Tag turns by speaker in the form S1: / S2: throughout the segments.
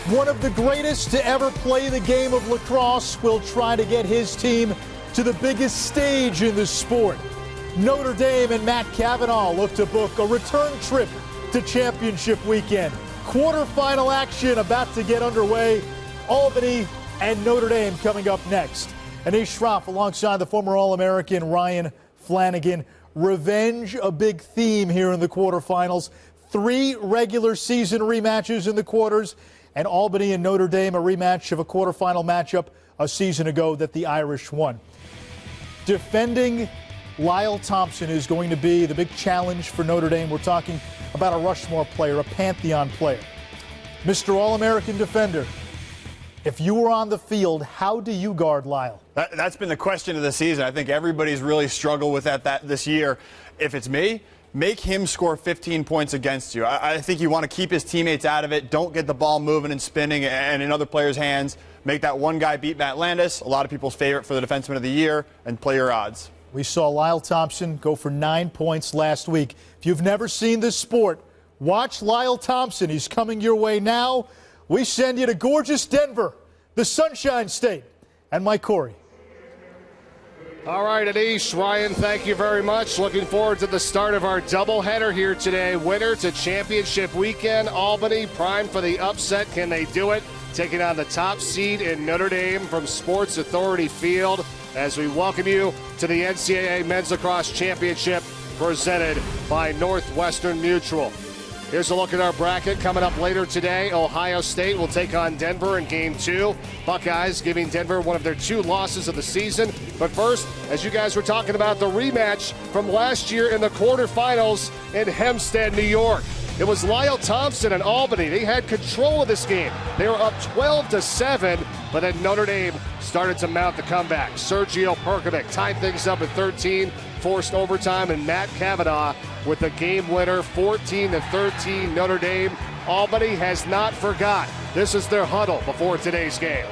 S1: One of the greatest to ever play the game of lacrosse will try to get his team to the biggest stage in the sport. Notre Dame and Matt Cavanaugh look to book a return trip to championship weekend. Quarterfinal action about to get underway. Albany and Notre Dame coming up next. Anish Shroff alongside the former All-American Ryan Flanagan. Revenge, a big theme here in the quarterfinals. 3 regular season rematches in the quarters, and Albany and Notre Dame, a rematch of a quarterfinal matchup a season ago that the Irish won. Defending Lyle Thompson is going to be the big challenge for Notre Dame. We're talking about a Rushmore player, a Pantheon player. Mr. All-American defender, if you were on the field, how do you guard Lyle?
S2: That's been the question of the season. I think everybody's really struggled with that this year. If it's me, make him score 15 points against you. I think you want to keep his teammates out of it. Don't get the ball moving and spinning and in other players' hands. Make that one guy beat Matt Landis, a lot of people's favorite for the defenseman of the year, and play your odds.
S1: We saw Lyle Thompson go for 9 points last week. If you've never seen this sport, watch Lyle Thompson. He's coming your way now. We send you to gorgeous Denver, the Sunshine State, and Mike Corey.
S3: All right, Anish, Ryan, thank you very much. Looking forward to the start of our doubleheader here today. Winner to championship weekend. Albany primed for the upset. Can they do it? Taking on the top seed in Notre Dame from Sports Authority Field as we welcome you to the NCAA Men's Lacrosse Championship presented by Northwestern Mutual. Here's a look at our bracket coming up later today. Ohio State will take on Denver in Game 2. Buckeyes giving Denver one of their 2 losses of the season. But first, as you guys were talking about, the rematch from last year in the quarterfinals in Hempstead, New York. It was Lyle Thompson and Albany. They had control of this game. They were up 12-7, but then Notre Dame started to mount the comeback. Sergio Perkovic tied things up at 13, forced overtime, and Matt Cavanaugh with the game winner, 14-13 Notre Dame. Albany has not forgot. This is their huddle before today's game.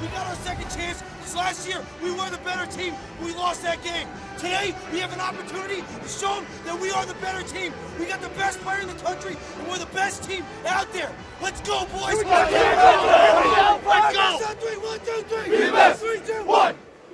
S4: We got our second chance. Last year, we were the better team. We lost that game. Today, we have an opportunity to show them that we are the better team. We got the best player in the country, and we're the best team out there. Let's go, boys. Let's go.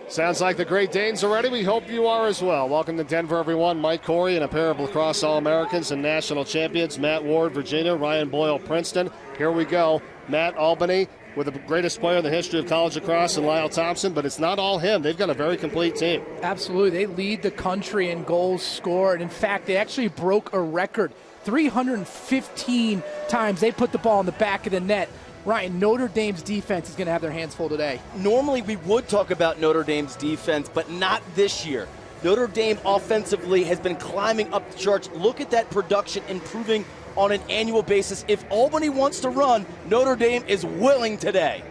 S3: Sounds like the Great Danes are ready. We hope you are as well. Welcome to Denver, everyone. Mike Corey and a pair of lacrosse All-Americans and national champions. Matt Ward, Virginia. Ryan Boyle, Princeton. Here we go. Matt, Albany, with the greatest player in the history of college lacrosse and Lyle Thompson, but it's not all him. They've got a very complete team.
S5: Absolutely. They lead the country in goals scored. In fact, they actually broke a record. 315 times they put the ball in the back of the net. Ryan, Notre Dame's defense is going to have their hands full today.
S6: Normally we would talk about Notre Dame's defense, but not this year. Notre Dame offensively has been climbing up the charts. Look at that production improving on an annual basis. If Albany wants to run, Notre Dame is willing today.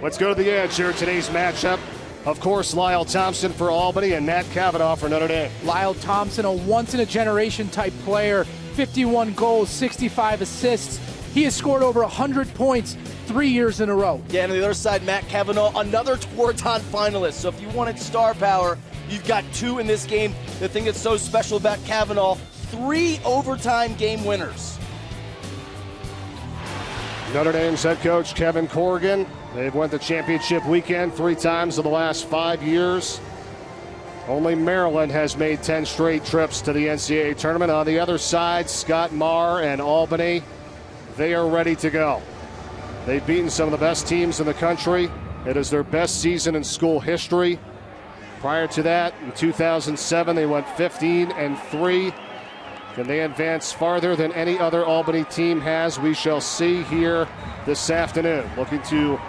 S3: Let's go to the edge here. Today's matchup, of course, Lyle Thompson for Albany and Matt Cavanaugh for Notre Dame.
S5: Lyle Thompson, a once-in-a-generation type player, 51 goals, 65 assists. He has scored over 100 points 3 years in a row.
S6: Yeah, and on the other side, Matt Cavanaugh, another Tewaaraton finalist. So if you wanted star power, you've got 2 in this game. The thing that's so special about Cavanaugh, 3 overtime game winners.
S3: Notre Dame's head coach Kevin Corrigan. They've won the championship weekend 3 times in the last 5 years. Only Maryland has made 10 straight trips to the NCAA tournament. On the other side, Scott Marr and Albany, they are ready to go. They've beaten some of the best teams in the country. It is their best season in school history. Prior to that, in 2007, they went 15-3. Can they advance farther than any other Albany team has? We shall see here this afternoon. Looking to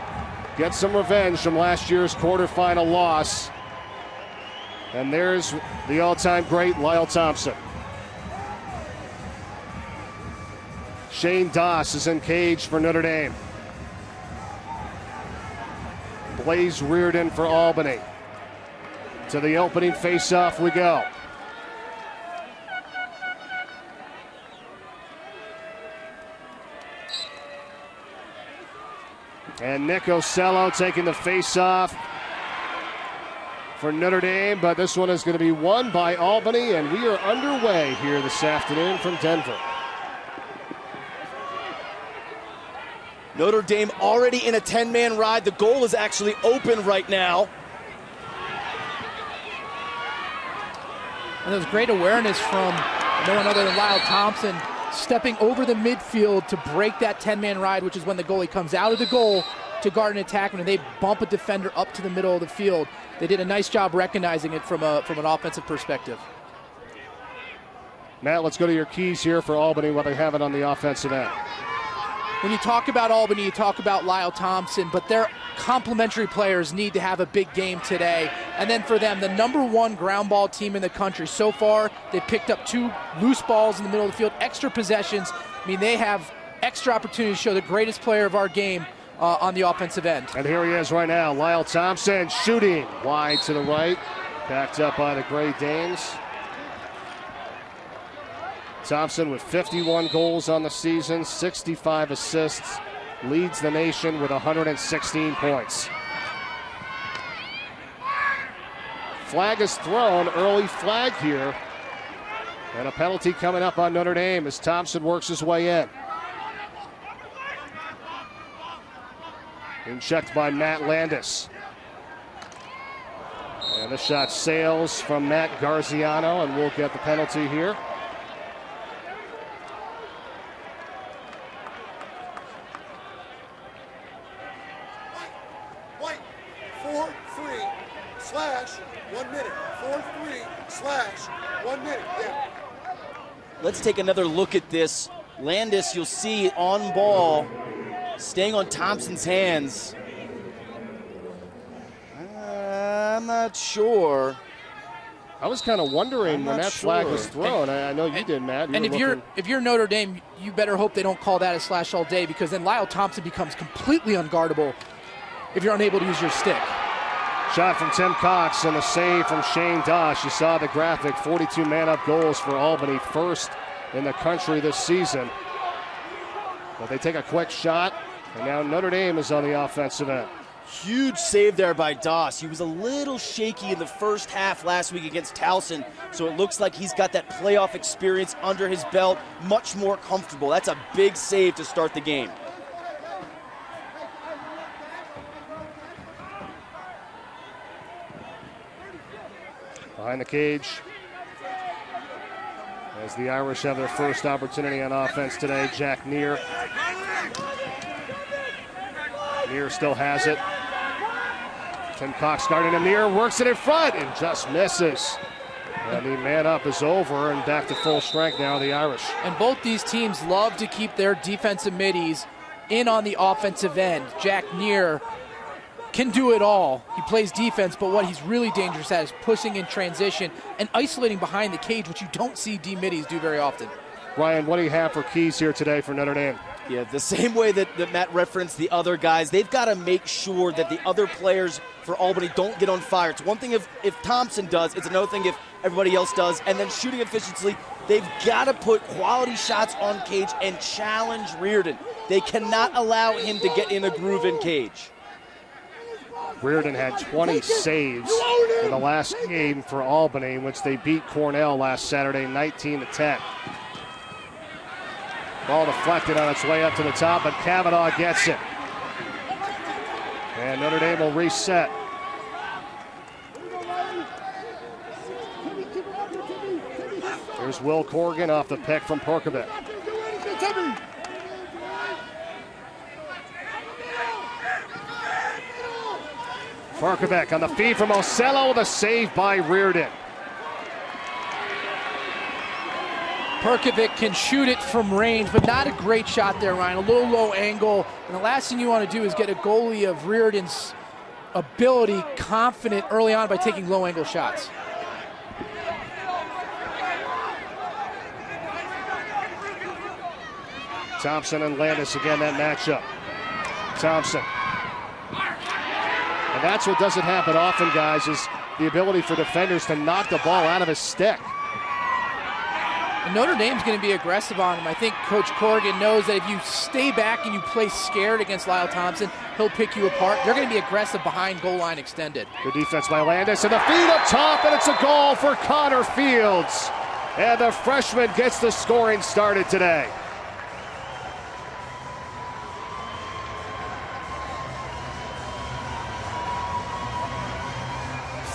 S3: get some revenge from last year's quarterfinal loss. And there's the all-time great Lyle Thompson. Shane Doss is in cage for Notre Dame. Blaze Reardon for Albany. To the opening face-off we go. And Nick Ocello taking the face-off for Notre Dame, but this one is going to be won by Albany, and we are underway here this afternoon from Denver.
S6: Notre Dame already in a 10-man ride. The goal is actually open right now.
S5: And there was great awareness from no one other than Lyle Thompson, stepping over the midfield to break that 10-man ride, which is when the goalie comes out of the goal to guard an attackman, and they bump a defender up to the middle of the field. They did a nice job recognizing it from an offensive perspective.
S3: Matt, let's go to your keys here for Albany, what they have it on the offensive end.
S5: When you talk about Albany, you talk about Lyle Thompson, but their complementary players need to have a big game today. And then for them, the #1 ground ball team in the country. So far, they've picked up 2 loose balls in the middle of the field, extra possessions. I mean, they have extra opportunity to show the greatest player of our game on the offensive end.
S3: And here he is right now, Lyle Thompson shooting wide to the right, backed up by the Gray Danes. Thompson with 51 goals on the season, 65 assists, leads the nation with 116 points. Flag is thrown, early flag here. And a penalty coming up on Notre Dame as Thompson works his way in. Being checked by Matt Landis. And the shot sails from Matt Garziano, and we'll get the penalty here.
S7: White, 4-3/1 minute. 4-3/1 minute. Yeah.
S6: Let's take another look at this. Landis, you'll see on ball, staying on Thompson's hands. I'm not sure.
S3: I was kind of wondering when that flag was thrown. I know you did, Matt.
S5: And if you're Notre Dame, you better hope they don't call that a slash all day, because then Lyle Thompson becomes completely unguardable if you're unable to use your stick.
S3: Shot from Tim Cox and a save from Shane Dosh. You saw the graphic, 42 man-up goals for Albany, first in the country this season. But they take a quick shot, and now Notre Dame is on the offensive end.
S6: Huge save there by Doss. He was a little shaky in the first half last week against Towson, so it looks like he's got that playoff experience under his belt, much more comfortable. That's a big save to start the game.
S3: Behind the cage, as the Irish have their first opportunity on offense today, Jack Neer. Neer still has it. Tim Cox guarding him. Neer works it in front and just misses. And the man up is over, and back to full strength now, the Irish.
S5: And both these teams love to keep their defensive middies in on the offensive end. Jack Neer can do it all. He plays defense, but what he's really dangerous at is pushing in transition and isolating behind the cage, which you don't see D middies do very often.
S3: Ryan, what do you have for keys here today for Notre Dame?
S6: Yeah, the same way that Matt referenced the other guys, they've got to make sure that the other players for Albany don't get on fire. It's one thing if Thompson does, it's another thing if everybody else does. And then shooting efficiency, they've got to put quality shots on cage and challenge Reardon. They cannot allow him to get in a groove in cage.
S3: Reardon had 20 saves in the last game for Albany, in which they beat Cornell last Saturday 19-10. Ball deflected on its way up to the top, but Cavanaugh gets it. And Notre Dame will reset. Here's Will Corrigan off the pick from Perkovic. Perkovic on the feed from Ocello, the save by Reardon.
S5: Perkovic can shoot it from range, but not a great shot there, Ryan. A little low angle. And the last thing you want to do is get a goalie of Reardon's ability confident early on by taking low angle shots.
S3: Thompson and Landis again, that matchup. Thompson. And that's what doesn't happen often, guys, is the ability for defenders to knock the ball out of his stick.
S5: And Notre Dame's going to be aggressive on him. I think Coach Corrigan knows that if you stay back and you play scared against Lyle Thompson, he'll pick you apart. They're going to be aggressive behind goal line extended.
S3: Good defense by Landis, and the feed up top, and it's a goal for Connor Fields. And the freshman gets the scoring started today.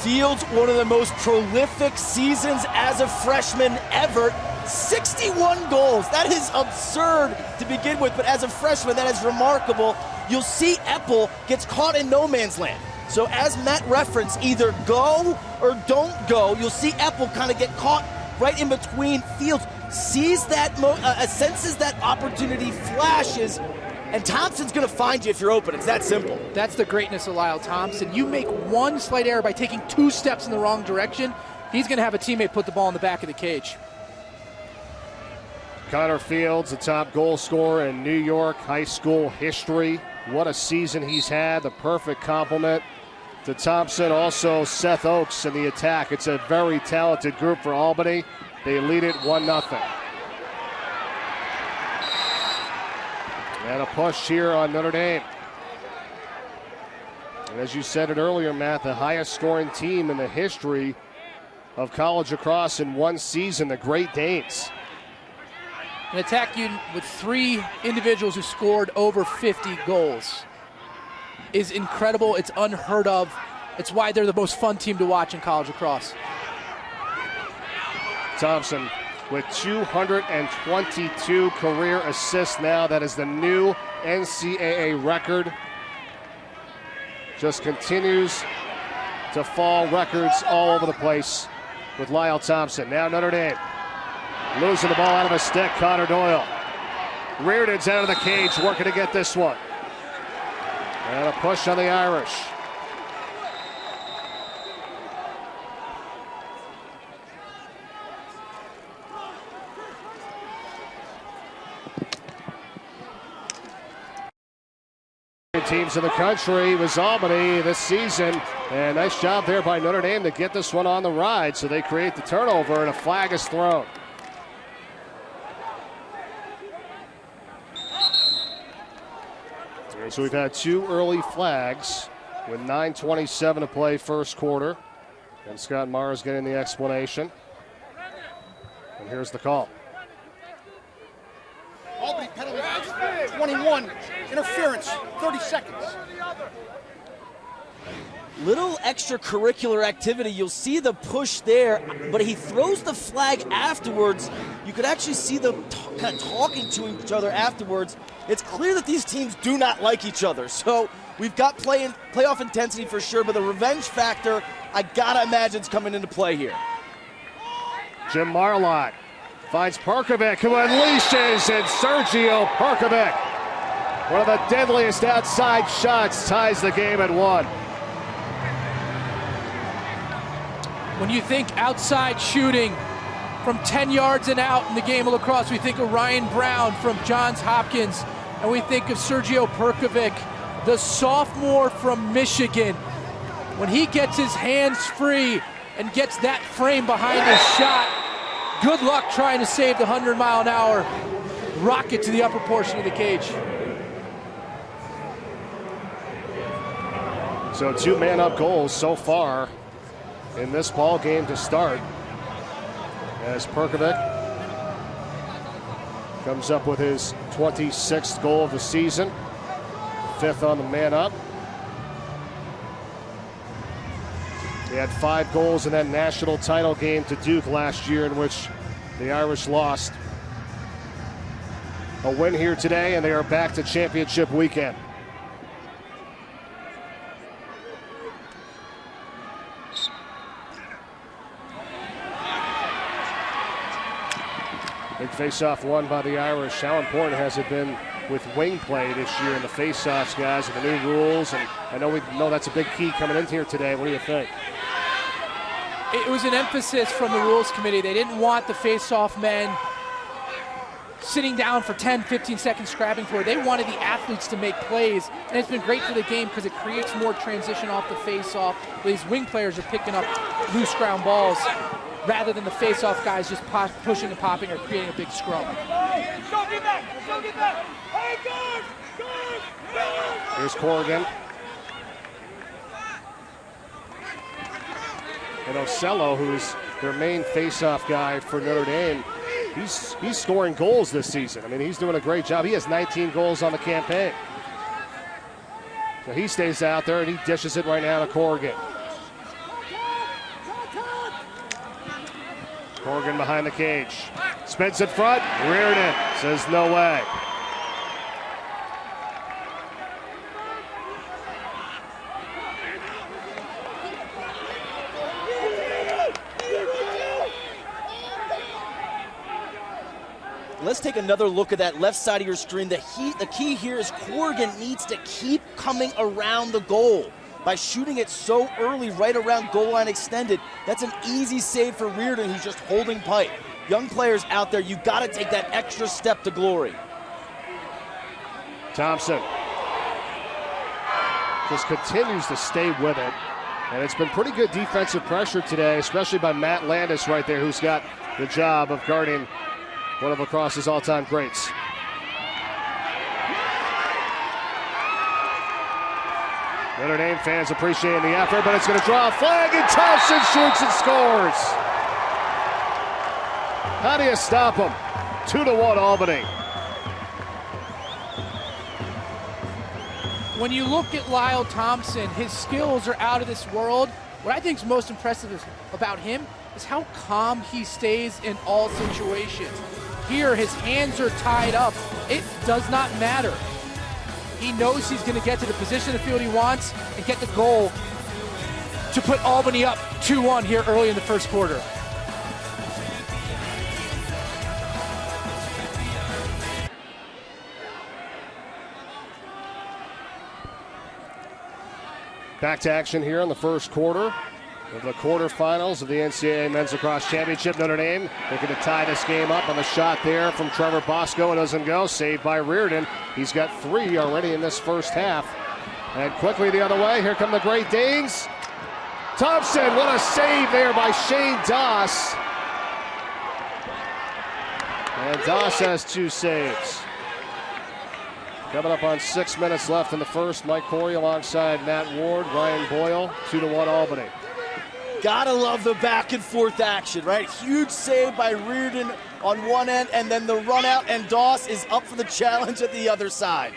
S6: Fields, one of the most prolific seasons as a freshman ever. 61 goals. That is absurd to begin with, but as a freshman, that is remarkable. You'll see Eppel gets caught in no man's land. So as Matt referenced, either go or don't go. You'll see Eppel kind of get caught right in between. Fields sees that, senses that opportunity, flashes, and Thompson's going to find you if you're open. It's that simple.
S5: That's the greatness of Lyle Thompson. You make one slight error by taking 2 steps in the wrong direction, he's going to have a teammate put the ball in the back of the cage.
S3: Connor Fields, the top goal scorer in New York high school history. What a season he's had. The perfect complement to Thompson. Also Seth Oakes in the attack. It's a very talented group for Albany. They lead it 1-0. And a push here on Notre Dame. And as you said it earlier, Matt, the highest scoring team in the history of college lacrosse in one season, the Great Danes.
S5: An attack unit with 3 individuals who scored over 50 goals is incredible. It's unheard of. It's why they're the most fun team to watch in college lacrosse.
S3: Thompson with 222 career assists now. That is the new NCAA record. Just continues to fall records all over the place with Lyle Thompson. Now Notre Dame losing the ball out of a stick. Connor Doyle. Reardon's out of the cage, working to get this one. And a push on the Irish. Teams in the country was Albany this season, and nice job there by Notre Dame to get this one on the ride, so they create the turnover and a flag is thrown. And so we've had 2 early flags with 9:27 to play first quarter, and Scott Mars getting the explanation. And here's the call.
S7: Albany penalty, 21, interference, 30 seconds.
S6: Little extracurricular activity. You'll see the push there, but he throws the flag afterwards. You could actually see them kind of talking to each other afterwards. It's clear that these teams do not like each other. So we've got playoff intensity for sure, but the revenge factor, I gotta imagine, is coming into play here.
S3: Jim Marlott finds Perkovic, who unleashes, and Sergio Perkovic, one of the deadliest outside shots, ties the game at 1.
S5: When you think outside shooting from 10 yards and out in the game of lacrosse, we think of Ryan Brown from Johns Hopkins, and we think of Sergio Perkovic, the sophomore from Michigan. When he gets his hands free and gets that frame behind his shot, good luck trying to save the 100-mile-an-hour rocket to the upper portion of the cage.
S3: So 2 man-up goals so far in this ball game to start, as Perkovic comes up with his 26th goal of the season, 5th on the man-up. He had 5 goals in that national title game to Duke last year, in which the Irish lost. A win here today, and they are back to championship weekend. Big face-off won by the Irish. How important has it been with wing play this year in the face-offs, guys, and the new rules? And I know we know that's a big key coming into here today. What do you think?
S5: It was an emphasis from the rules committee. They didn't want the face-off men sitting down for 10, 15 seconds scrapping for it. They wanted the athletes to make plays, and it's been great for the game because it creates more transition off the face-off. These wing players are picking up loose ground balls rather than the face-off guys just pushing and popping or creating a big scrum.
S3: Here's Corrigan. And Ocello, who's their main face-off guy for Notre Dame, he's scoring goals this season. I mean, he's doing a great job. He has 19 goals on the campaign. So he stays out there, and he dishes it right now to Corrigan. Corrigan behind the cage. Spins in front. Reardon says no way.
S6: Let's take another look at that left side of your screen. The key here is Corrigan needs to keep coming around the goal. By shooting it so early, right around goal line extended, that's an easy save for Reardon, who's just holding pipe. Young players out there, you've got to take that extra step to glory.
S3: Thompson just continues to stay with it. And it's been pretty good defensive pressure today, especially by Matt Landis right there, who's got the job of guarding one of Lacrosse's all-time greats. Notre Dame fans appreciating the effort, but it's going to draw a flag, and Thompson shoots and scores. How do you stop him? 2-1 Albany.
S5: When you look at Lyle Thompson, his skills are out of this world. What I think is most impressive about him is how calm he stays in all situations. Here, his hands are tied up. It does not matter. He knows he's going to get to the position of the field he wants and get the goal to put Albany up 2-1 here early in the first quarter.
S3: Back to action here in the first quarter of the quarterfinals of the NCAA Men's Lacrosse Championship. Notre Dame looking to tie this game up on the shot there from Trevor Bosco. It doesn't go. Saved by Reardon. He's got 3 already in this first half. And quickly the other way. Here come the Great Danes. Thompson, what a save there by Shane Doss. And Doss has 2 saves. Coming up on 6 minutes left in the first. Mike Corey alongside Matt Ward, Ryan Boyle, 2-1 Albany.
S6: Gotta love the back and forth action, right? Huge save by Reardon on one end, and then the run out, and Doss is up for the challenge at the other side.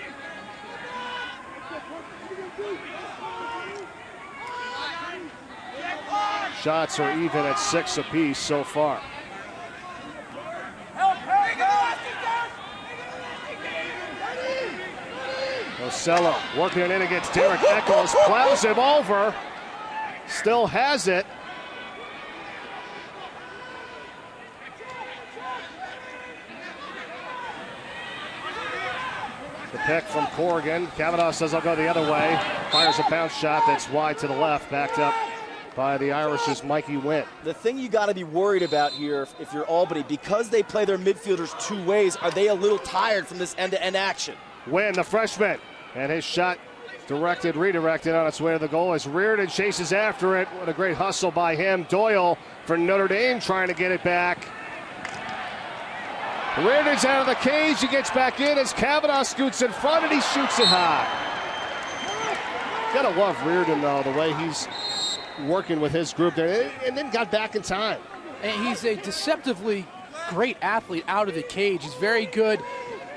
S3: Shots are even at 6 apiece so far. Ocello working it in against Derek Eccles, plows him over, still has it. The pick from Corrigan. Kavanaugh says I'll go the other way. Fires a bounce shot that's wide to the left, backed up by the Irish's Mikey Wynn.
S6: The thing you got to be worried about here, if you're Albany, because they play their midfielders 2 ways, are they a little tired from this end-to-end action?
S3: Wynn, the freshman, and his shot redirected on its way to the goal as Reardon chases after it. What a great hustle by him. Doyle for Notre Dame trying to get it back. Reardon's out of the cage. He gets back in as Kavanaugh scoots in front and he shoots it high. Gotta love Reardon though, the way he's working with his group there, and then got back in time.
S5: And he's a deceptively great athlete out of the cage. He's very good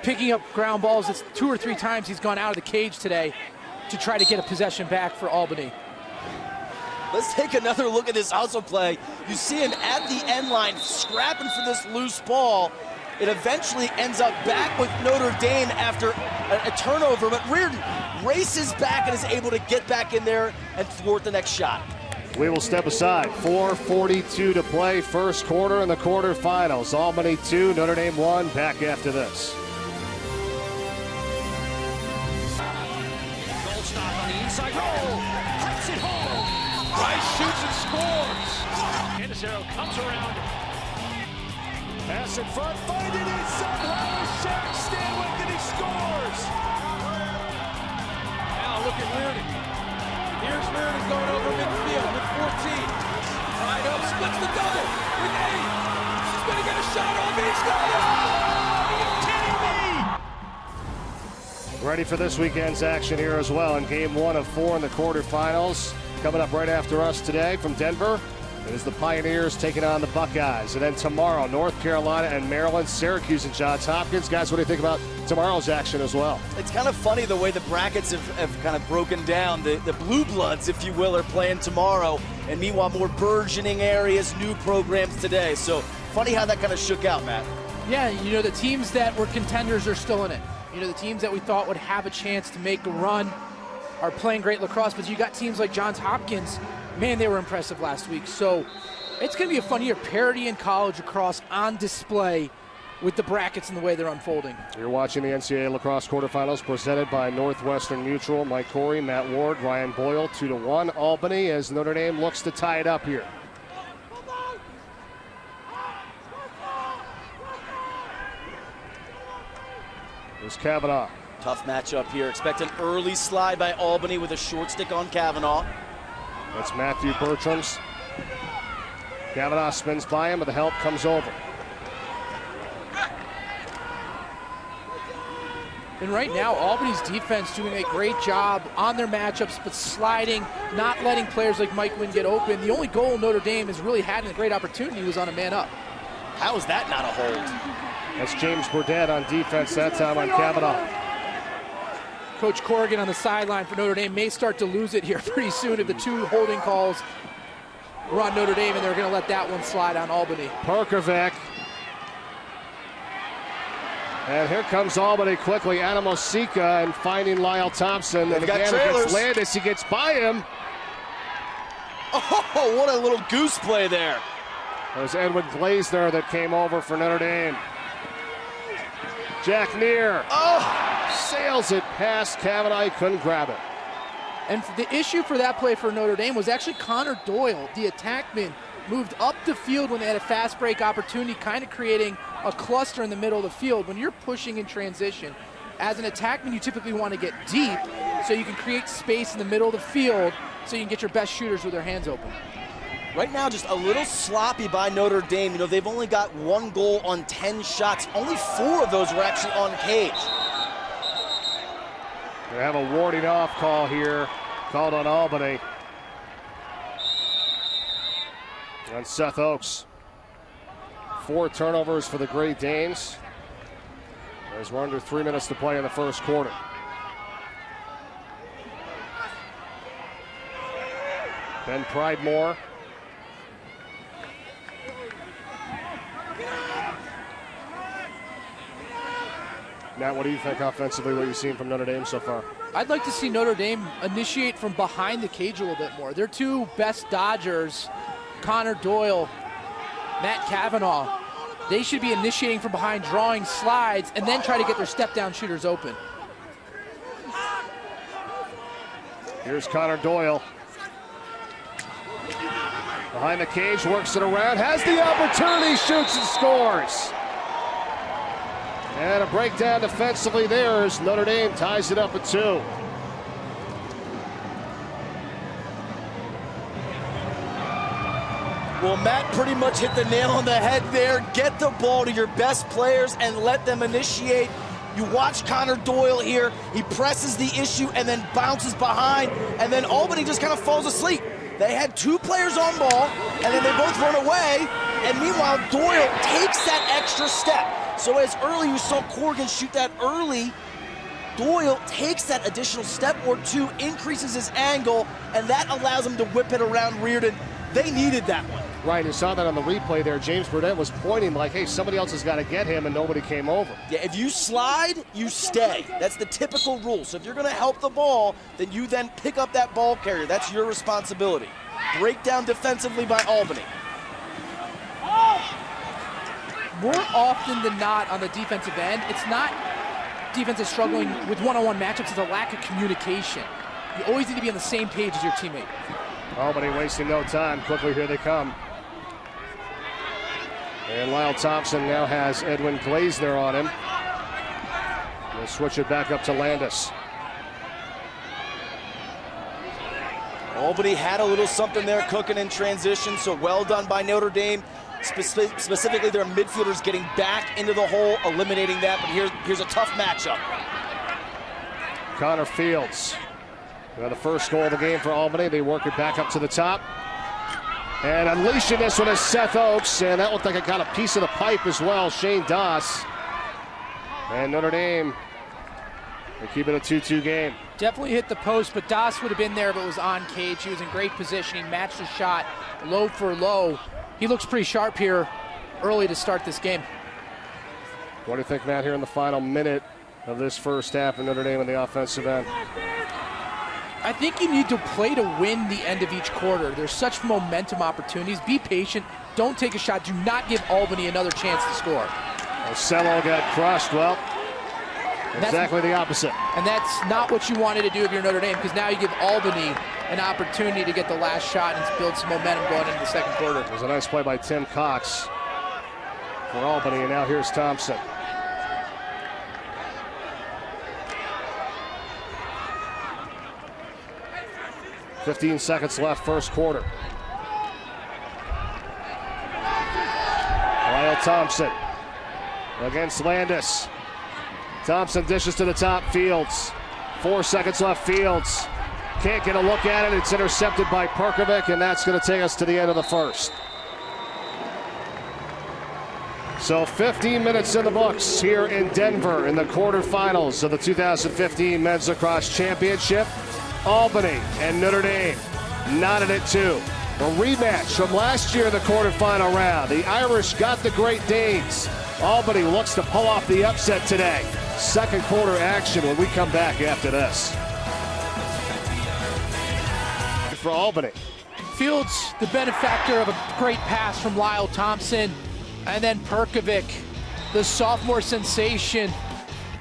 S5: picking up ground balls. It's 2 or 3 times he's gone out of the cage today to try to get a possession back for Albany.
S6: Let's take another look at this hustle play. You see him at the end line scrapping for this loose ball. It eventually ends up back with Notre Dame after a turnover, but Reardon races back and is able to get back in there and thwart the next shot.
S3: We will step aside. 4:42 to play, first quarter in the quarterfinals. Albany 2, Notre Dame 1. Back after this.
S8: Goldstock on the inside roll, hucks it home. Rice shoots and scores. Canizero comes around.
S3: Pass in front, finding it somehow. Shaq Stanwyck, and he scores.
S8: Now look at Reardon. Here's Reardon going over midfield with 14. Right up, splits the double with 8. He's going to get a shot on me. He's got it. Are you kidding me?
S3: Ready for this weekend's action here as well in game 1 of 4 in the quarterfinals. Coming up right after us today from Denver, it is the Pioneers taking on the Buckeyes. And then tomorrow, North Carolina and Maryland, Syracuse and Johns Hopkins. Guys, what do you think about tomorrow's action as well?
S6: It's kind of funny the way the brackets have kind of broken down. The Blue Bloods, if you will, are playing tomorrow. and meanwhile more burgeoning areas, new programs today. So funny how that kind of shook out, Matt.
S5: Yeah, you know, the teams that were contenders are still in it. You know, the teams that we thought would have a chance to make a run are playing great lacrosse, but you got teams like Johns Hopkins, man, they were impressive last week. So it's going to be a fun year. Parity in college lacrosse on display with the brackets and the way they're unfolding.
S3: You're watching the NCAA lacrosse quarterfinals presented by Northwestern Mutual. Mike Corey, Matt Ward, Ryan Boyle, 2-1. Albany as Notre Dame looks to tie it up here. There's Kavanaugh.
S6: Tough matchup here. Expect an early slide by Albany with a short stick on Kavanaugh.
S3: That's Matthew Bertram's. Kavanaugh spins by him, but the help comes over.
S5: And right now, Albany's defense doing a great job on their matchups, but sliding, not letting players like Mike Wynn get open. The only goal Notre Dame has really had in a great opportunity was on a man up.
S6: How is that not a hold?
S3: That's James Burdett on defense, that time on Kavanaugh.
S5: Coach Corrigan on the sideline for Notre Dame may start to lose it here pretty soon if the two holding calls were on Notre Dame, and they're going to let that one slide on Albany.
S3: Perkovic. And here comes Albany quickly. Adamosika and finding Lyle Thompson. And again against Landis, he gets by him.
S6: Oh, what a little goose play there.
S3: There's Edwin Glazner that came over for Notre Dame. Jack Neer. Sails it past Kavanaugh. He couldn't grab it.
S5: And the issue for that play for Notre Dame was actually Connor Doyle, the attackman, moved up the field when they had a fast break opportunity, kind of creating a cluster in the middle of the field. When you're pushing in transition, as an attackman, you typically want to get deep so you can create space in the middle of the field so you can get your best shooters with their hands open.
S6: Right now, just a little sloppy by Notre Dame. You know, they've only got 1 goal on 10 shots. Only 4 of those were actually on cage.
S3: They have a warding off call here, called on Albany. On Seth Oakes. 4 turnovers for the Great Danes, as we're under 3 minutes to play in the first quarter. Ben Pridemore. Matt, what do you think offensively, what you've seen from Notre Dame so far?
S5: I'd like to see Notre Dame initiate from behind the cage a little bit more. Their 2 best Dodgers, Connor Doyle, Matt Kavanaugh, they should be initiating from behind, drawing slides, and then try to get their step-down shooters open.
S3: Here's Connor Doyle. Behind the cage, works it around, has the opportunity, shoots and scores. And a breakdown defensively there as Notre Dame ties it up at 2.
S6: Well, Matt pretty much hit the nail on the head there. Get the ball to your best players and let them initiate. You watch Connor Doyle here. He presses the issue and then bounces behind, and then Albany just kind of falls asleep. They had 2 players on ball, and then they both run away, and meanwhile, Doyle takes that extra step. So as early you saw Corrigan shoot that early, Doyle takes that additional step or 2, increases his angle, and that allows him to whip it around Reardon. They needed that one.
S3: Right, you saw that on the replay there. James Burdett was pointing like, hey, somebody else has got to get him, and nobody came over.
S6: Yeah, if you slide, you stay. That's the typical rule. So if you're going to help the ball, then you then pick up that ball carrier. That's your responsibility. Breakdown defensively by Albany.
S5: More often than not on the defensive end, it's not defense is struggling with one-on-one matchups, it's a lack of communication. You always need to be on the same page as your teammate.
S3: Albany wasting no time. Quickly, here they come. And Lyle Thompson now has Edwin Glazner on him. We'll switch it back up to Landis.
S6: Albany had a little something there cooking in transition, so well done by Notre Dame. Specifically their midfielders getting back into the hole, eliminating that, but here's a tough matchup.
S3: Connor Fields. The first goal of the game for Albany. They work it back up to the top. And unleashing this one is Seth Oakes, and that looked like it got a piece of the pipe as well, Shane Doss. And Notre Dame, they keep it a 2-2 game.
S5: Definitely hit the post, but Das would have been there if it was on Cage. He was in great position. He matched the shot low for low. He looks pretty sharp here early to start this game.
S3: What do you think, Matt, here in the final minute of this first half in Notre Dame on the offensive end?
S5: I think you need to play to win the end of each quarter. There's such momentum opportunities. Be patient. Don't take a shot. Do not give Albany another chance to score.
S3: Ocello got crushed. Well, exactly the opposite.
S5: And that's not what you wanted to do if you're Notre Dame, because now you give Albany an opportunity to get the last shot and build some momentum going into the second quarter.
S3: It was a nice play by Tim Cox for Albany, and now here's Thompson. "15 seconds left, first quarter. Lyle Thompson against Landis. Thompson dishes to the top, Fields. 4 seconds left, Fields. Can't get a look at it. It's intercepted by Perkovic, and that's going to take us to the end of the first. So 15 minutes in the books here in Denver in the quarterfinals of the 2015 Men's Lacrosse Championship. Albany and Notre Dame knotted at 2. A rematch from last year in the quarterfinal round. The Irish got the Great Danes. Albany looks to pull off the upset today. Second quarter action when we come back after this. For Albany.
S5: Fields, the benefactor of a great pass from Lyle Thompson. And then Perkovic, the sophomore sensation.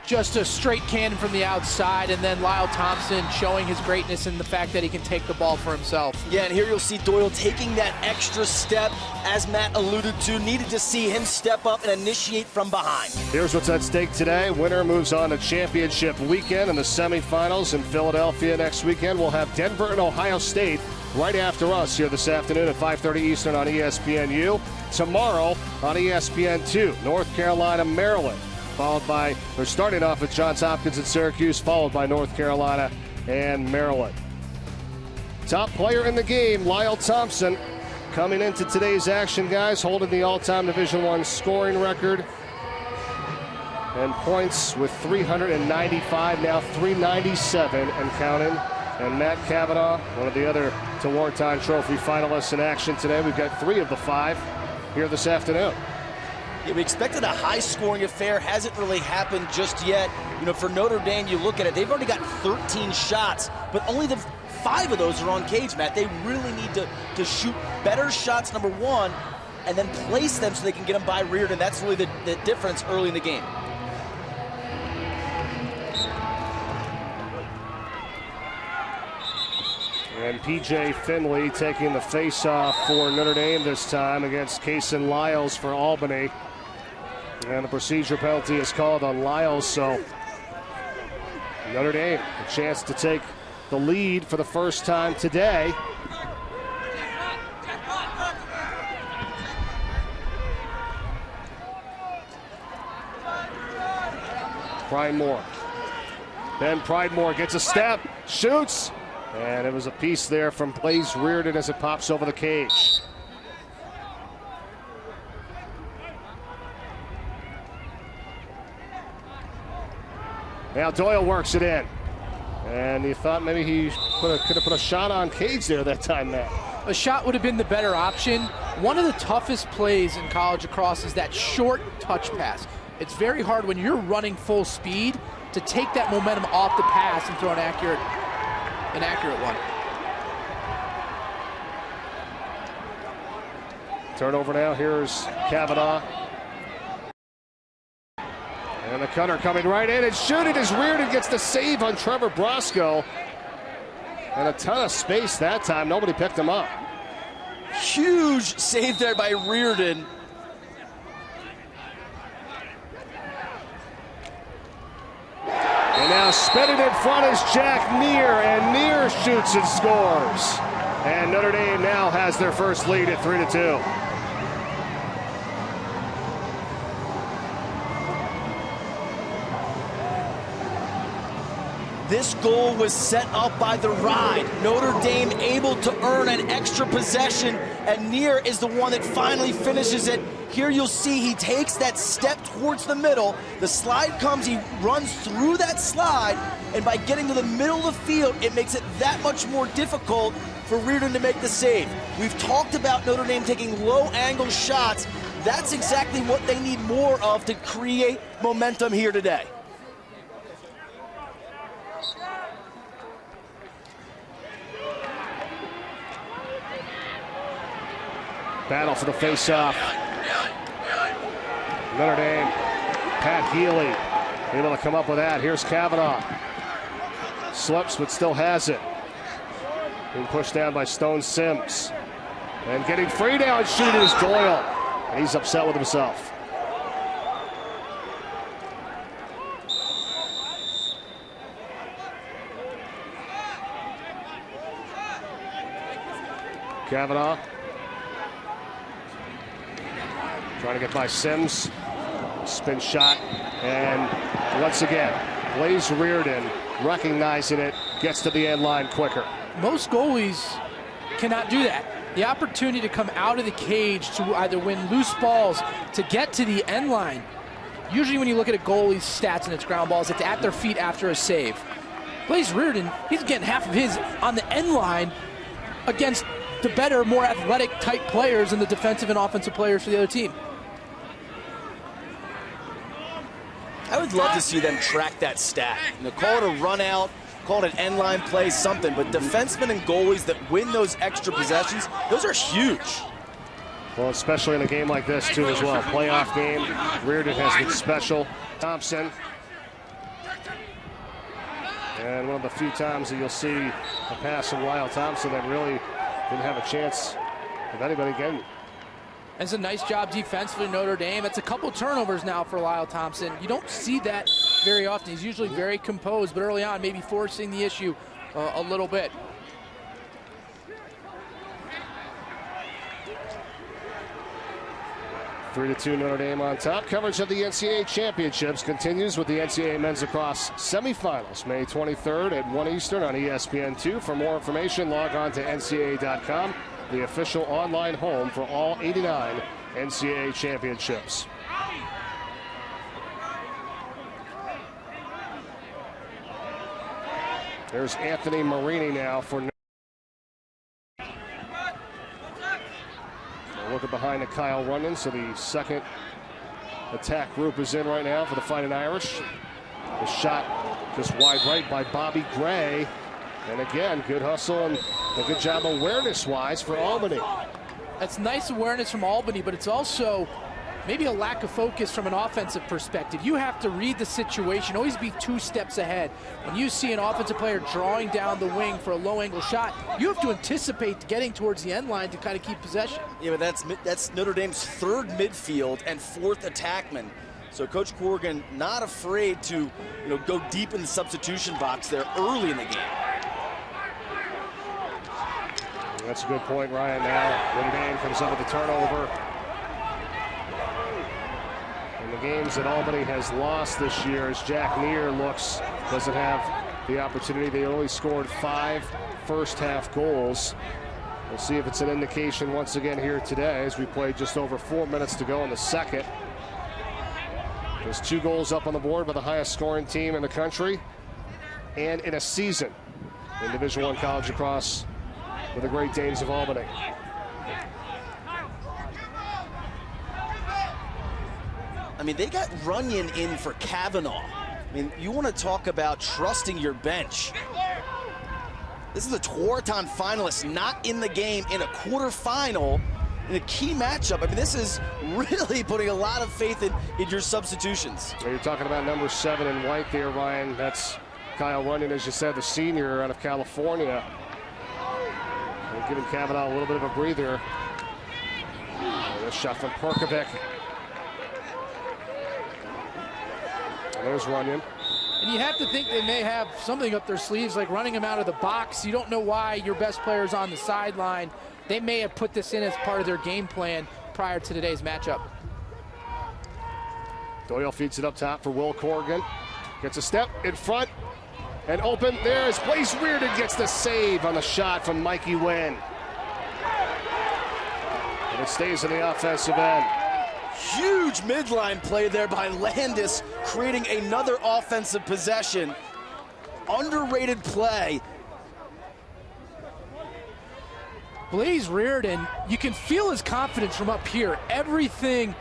S5: Just a straight cannon from the outside, and then Lyle Thompson showing his greatness in the fact that he can take the ball for himself.
S6: Yeah, and here you'll see Doyle taking that extra step, as Matt alluded to. Needed to see him step up and initiate from behind.
S3: Here's what's at stake today. Winner moves on to championship weekend in the semifinals in Philadelphia next weekend. We'll have Denver and Ohio State right after us here this afternoon at 5:30 Eastern on ESPNU. Tomorrow on ESPN2, North Carolina, Maryland. Followed by, they're starting off with Johns Hopkins and Syracuse, followed by North Carolina and Maryland. Top player in the game, Lyle Thompson, coming into today's action, guys, holding the all-time Division I scoring record. And points with 395, now 397 and counting. And Matt Cavanaugh, one of the other Tewaaraton Trophy finalists in action today. We've got 3 of the 5 here this afternoon.
S6: Yeah, we expected a high-scoring affair. Hasn't really happened just yet. You know, for Notre Dame, you look at it, they've already got 13 shots, but only 5 of those are on Cage, Matt. They really need to shoot better shots, number one, and then place them so they can get them by Reardon. That's really the difference early in the game.
S3: And P.J. Finley taking the face-off for Notre Dame this time against Kaysen Lyles for Albany. And the procedure penalty is called on Lyles, so Notre Dame a chance to take the lead for the first time today. Pridemore. Ben Pridemore gets a step, shoots. And it was a piece there from Blaze Reardon as it pops over the cage. Now Doyle works it in. And you thought maybe he could have put a shot on Cage there that time, Matt.
S5: A shot would have been the better option. One of the toughest plays in college lacrosse is that short touch pass. It's very hard when you're running full speed to take that momentum off the pass and throw an accurate one.
S3: Turnover now. Here's Cavanaugh. And the cutter coming right in and shooting as Reardon gets the save on Trevor Brosco. And a ton of space that time. Nobody picked him up.
S6: Huge save there by Reardon.
S3: And now spinning in front is Jack Neer, and Neer shoots and scores. And Notre Dame now has their first lead at 3-2.
S6: This goal was set up by the ride. Notre Dame able to earn an extra possession, and Neer is the one that finally finishes it. Here you'll see he takes that step towards the middle. The slide comes, he runs through that slide, and by getting to the middle of the field, it makes it that much more difficult for Reardon to make the save. We've talked about Notre Dame taking low-angle shots. That's exactly what they need more of to create momentum here today.
S3: Battle for the face-off. Notre Dame, Pat Healy, able to come up with that. Here's Kavanaugh. Slips, but still has it. Being pushed down by Stone Sims. And getting free now and shooting is Doyle. And he's upset with himself. Kavanaugh. Trying to get by Sims. Spin shot. And once again, Blaze Reardon recognizing it, gets to the end line quicker.
S5: Most goalies cannot do that. The opportunity to come out of the cage to either win loose balls, to get to the end line. Usually when you look at a goalie's stats and its ground balls, it's at their feet after a save. Blaze Reardon, he's getting half of his on the end line against the better, more athletic type players and the defensive and offensive players for the other team.
S6: I would love to see them track that stat. You know, call it a run out, call it an end line play, something. But defensemen and goalies that win those extra possessions, those are huge.
S3: Well, especially in a game like this, too, as well. Playoff game. Reardon has been special. Thompson. And one of the few times that you'll see a pass from Lyle Thompson that really didn't have a chance of anybody getting.
S5: That's a nice job defensively, Notre Dame. It's a couple turnovers now for Lyle Thompson. You don't see that very often. He's usually very composed, but early on, maybe forcing the issue a little bit.
S3: Three to 2 Notre Dame on top. Coverage of the NCAA championships continues with the NCAA men's lacrosse semifinals, May 23rd at 1 Eastern on ESPN2. For more information, log on to ncaa.com, the official online home for all 89 NCAA championships. There's Anthony Marini now for looking behind to Kyle Runyon, so the second attack group is in right now for the Fighting Irish. The shot just wide right by Bobby Gray. And again, good hustle and a good job awareness-wise for Albany.
S5: That's nice awareness from Albany, but it's also maybe a lack of focus from an offensive perspective. You have to read the situation, always be 2 steps ahead. When you see an offensive player drawing down the wing for a low-angle shot, you have to anticipate getting towards the end line to kind of keep possession.
S6: Yeah, but that's Notre Dame's 3rd midfield and 4th attackman. So Coach Corrigan not afraid to go deep in the substitution box there early in the game.
S3: That's a good point, Ryan. Now Notre Dame comes up with the turnover. In the games that Albany has lost this year, as Jack Neer doesn't have the opportunity. They only scored 5 first-half goals. We'll see if it's an indication once again here today as we play just over 4 minutes to go in the second. There's 2 goals up on the board by the highest scoring team in the country and in a season in Division I college lacrosse with the Great Danes of Albany.
S6: I mean, they got Runyon in for Kavanaugh. I mean, you want to talk about trusting your bench. This is a Tewaaraton finalist, not in the game in a quarterfinal in a key matchup. I mean, this is really putting a lot of faith in your substitutions.
S3: Well, you're talking about number 7 in white there, Ryan. That's Kyle Runyon, as you said, the senior out of California. They're giving Kavanaugh a little bit of a breather. This shot from Perkovic. And there's Runyon.
S5: And you have to think they may have something up their sleeves, like running him out of the box. You don't know why your best player is on the sideline. They may have put this in as part of their game plan prior to today's matchup.
S3: Doyle feeds it up top for Will Corrigan. Gets a step in front. And open there is Blaze Reardon gets the save on the shot from Mikey Wynn. And it stays in the offensive end.
S6: Huge midline play there by Landis, creating another offensive possession. Underrated play.
S5: Blaze Reardon, you can feel his confidence from up here. Everything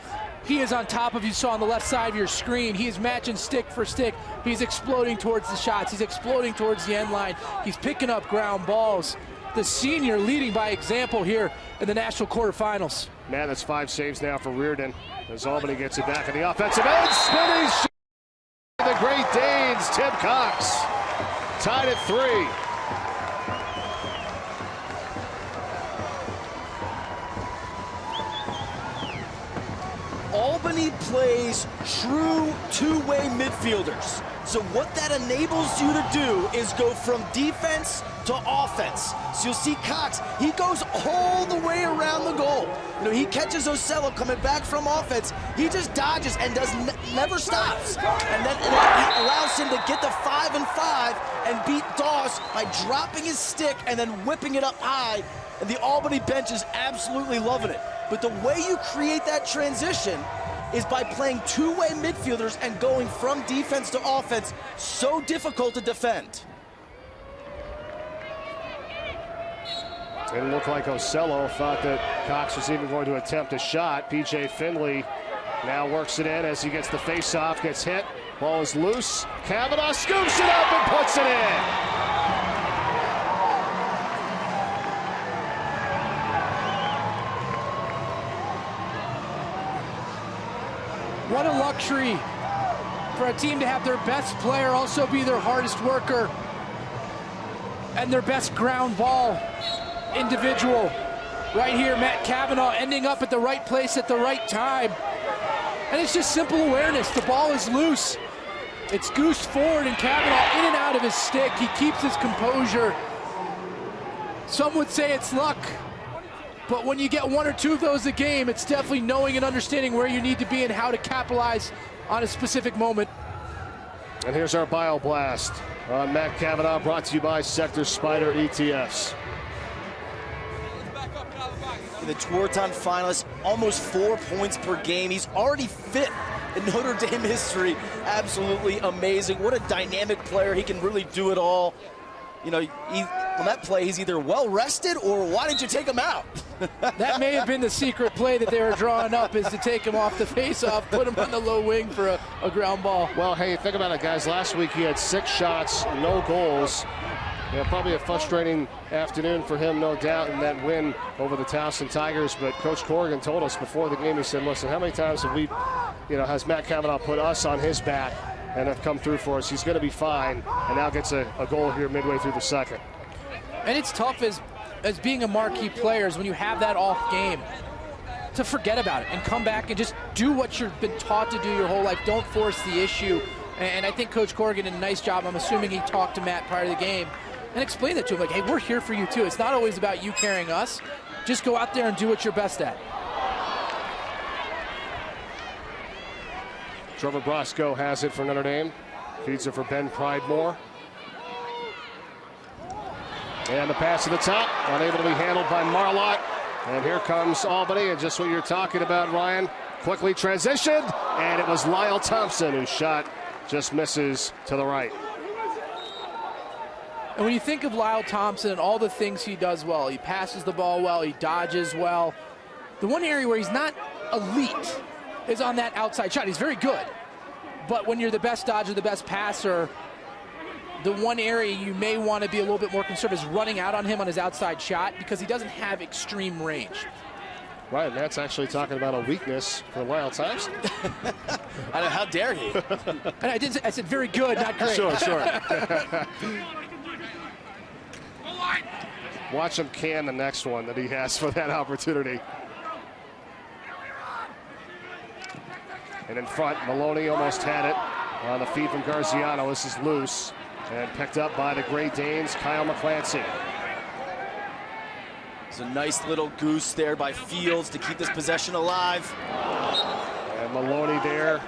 S5: he is on top of, you saw on the left side of your screen. He is matching stick for stick. He's exploding towards the shots. He's exploding towards the end line. He's picking up ground balls. The senior leading by example here in the national quarterfinals.
S3: Man, that's 5 saves now for Reardon as Albany gets it back in the offensive end. Spinning shot. The Great Danes, Tim Cox, tied at 3.
S6: Albany plays true two-way midfielders. So what that enables you to do is go from defense to offense. So you'll see Cox, he goes all the way around the goal. You know, he catches Ocello coming back from offense. He just dodges and never stops. And then it allows him to get the 5 and 5 and beat Doss by dropping his stick and then whipping it up high. And the Albany bench is absolutely loving it. But the way you create that transition is by playing two-way midfielders and going from defense to offense. So difficult to defend.
S3: Didn't look like Ocello thought that Cox was even going to attempt a shot. PJ Finley now works it in as he gets the face-off, gets hit. Ball is loose. Kavanaugh scoops it up and puts it in.
S5: What a luxury for a team to have their best player also be their hardest worker and their best ground ball individual. Right here, Matt Kavanaugh ending up at the right place at the right time. And it's just simple awareness. The ball is loose. It's goosed forward and Kavanaugh in and out of his stick. He keeps his composure. Some would say it's luck. But when you get 1 or 2 of those a game, it's definitely knowing and understanding where you need to be and how to capitalize on a specific moment.
S3: And here's our Bioblast on Matt Kavanaugh, brought to you by Sector Spider ETFs.
S6: The Tewaaraton finalist, almost 4 points per game. He's already 5th in Notre Dame history. Absolutely amazing. What a dynamic player. He can really do it all. You know, on that play, he's either well rested or why didn't you take him out?
S5: That may have been the secret play that they were drawing up, is to take him off the face-off, put him on the low wing for a ground ball.
S3: Well, hey, think about it, guys. Last week he had 6 shots, no goals. You know, probably a frustrating afternoon for him, no doubt, in that win over the Towson Tigers. But Coach Corrigan told us before the game, he said, listen, how many times have we, has Matt Kavanaugh put us on his back and have come through for us? He's going to be fine, and now gets a goal here midway through the second.
S5: And it's tough as being a marquee player is when you have that off game to forget about it and come back and just do what you've been taught to do your whole life. Don't force the issue. And I think Coach Corrigan did a nice job. I'm assuming he talked to Matt prior to the game and explained it to him, like, hey, we're here for you too. It's not always about you carrying us. Just go out there and do what you're best at.
S3: Trevor Brosco has it for Notre Dame. Feeds it for Ben Pridemore. And the pass to the top, unable to be handled by Marlott. And here comes Albany, and just what you're talking about, Ryan. Quickly transitioned, and it was Lyle Thompson whose shot just misses to the right.
S5: And when you think of Lyle Thompson and all the things he does well, he passes the ball well, he dodges well. The one area where he's not elite is on that outside shot. He's very good. But when you're the best dodger, the best passer, the one area you may want to be a little bit more conservative is running out on him on his outside shot, because he doesn't have extreme range.
S3: Right, Matt's actually talking about a weakness for Lyle Thompson.
S6: I know, how dare he?
S5: And I said very good, not great.
S3: Sure. Watch him can the next one that he has for that opportunity. And in front, Maloney almost had it on the feed from Garziano. This is loose and picked up by the Great Danes, Kyle McClancy.
S6: It's a nice little goose there by Fields to keep this possession alive.
S3: And Maloney there.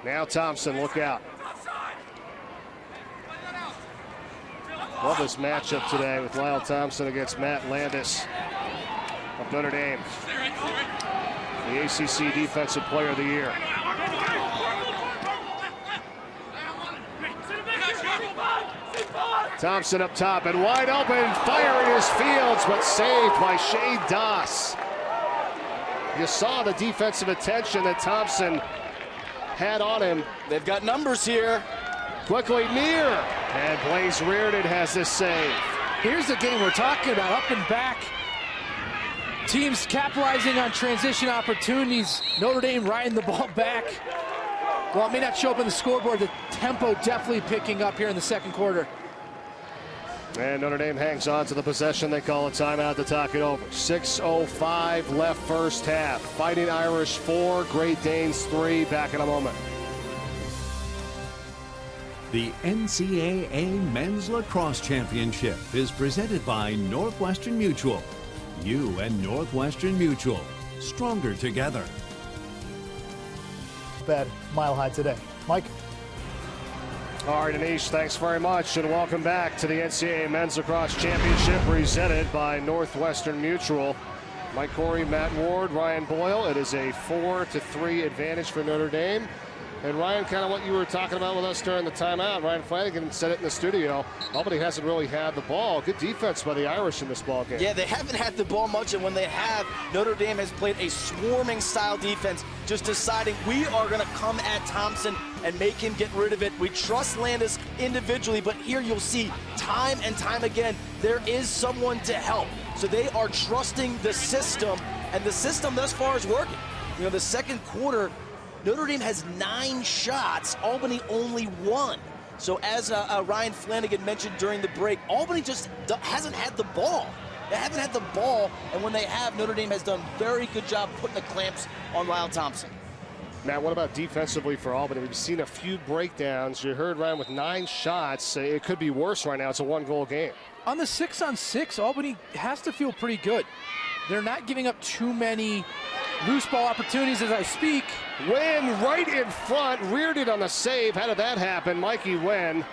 S3: Now Thompson, look out. Love this matchup today with Lyle Thompson against Matt Landis of Notre Dame, the ACC Defensive Player of the Year. Thompson up top and wide open, firing his fields, but saved by Shane Doss. You saw the defensive attention that Thompson had on him.
S6: They've got numbers here.
S3: Quickly near, and Blaze Reardon has this save.
S5: Here's the game we're talking about, up and back. Teams capitalizing on transition opportunities. Notre Dame riding the ball back. While it may not show up on the scoreboard, the tempo definitely picking up here in the second quarter.
S3: And Notre Dame hangs on to the possession. They call a timeout to talk it over. 6:05 left first half. Fighting Irish 4, Great Danes 3. Back in a moment.
S9: The NCAA Men's Lacrosse Championship is presented by Northwestern Mutual. You and Northwestern Mutual, stronger together.
S1: Bad Mile High today. Mike?
S3: All right, Anish, thanks very much, and welcome back to the NCAA Men's Lacrosse Championship presented by Northwestern Mutual. Mike Corey, Matt Ward, Ryan Boyle. It is a 4-3 advantage for Notre Dame. And Ryan, kind of what you were talking about with us during the timeout, Ryan Flanagan said it in the studio. Albany hasn't really had the ball. Good defense by the Irish in this ball game.
S6: Yeah, they haven't had the ball much, and when they have, Notre Dame has played a swarming style defense, just deciding we are going to come at Thompson and make him get rid of it. We trust Landis individually, but here you'll see time and time again, there is someone to help. So they are trusting the system, and the system thus far is working. You know, the second quarter, Notre Dame has 9 shots, Albany only 1. So as Ryan Flanagan mentioned during the break, Albany just hasn't had the ball. They haven't had the ball, and when they have, Notre Dame has done a very good job putting the clamps on Lyle Thompson.
S3: Matt, what about defensively for Albany? We've seen a few breakdowns. You heard Ryan with 9 shots. It could be worse right now. It's a 1-goal game.
S5: On the 6-on-6, Albany has to feel pretty good. They're not giving up too many loose ball opportunities as I speak.
S3: Wen right in front, Reardon on the save. How did that happen? Mikey Wen.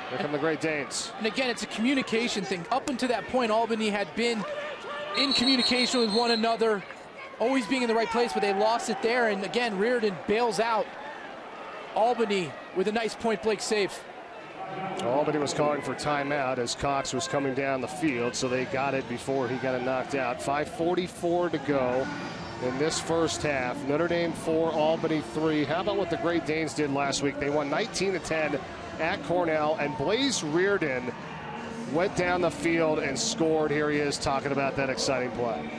S3: Here come the Great Danes.
S5: And again, it's a communication thing. Up until that point, Albany had been in communication with one another, always being in the right place, but they lost it there. And again, Reardon bails out Albany with a nice point-blank save.
S3: Albany was calling for timeout as Cox was coming down the field, so they got it before he got it knocked out. 5:44 to go in this first half. Notre Dame 4, Albany 3. How about what the Great Danes did last week? They won 19-10 at Cornell, and Blaze Reardon went down the field and scored. Here he is talking about that exciting play.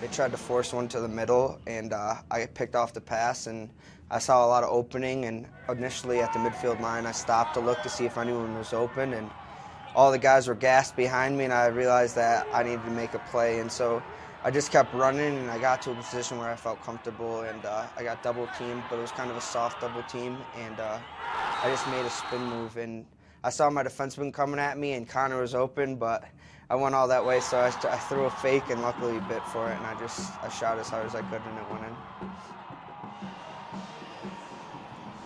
S10: They tried to force one to the middle, and I picked off the pass, and I saw a lot of opening, and initially at the midfield line, I stopped to look to see if anyone was open, and all the guys were gassed behind me, and I realized that I needed to make a play, and so I just kept running, and I got to a position where I felt comfortable, and I got double teamed, but it was kind of a soft double team, and I just made a spin move, and I saw my defenseman coming at me, and Connor was open, but I went all that way, so I threw a fake, and luckily he bit for it, and I shot as hard as I could, and it went in.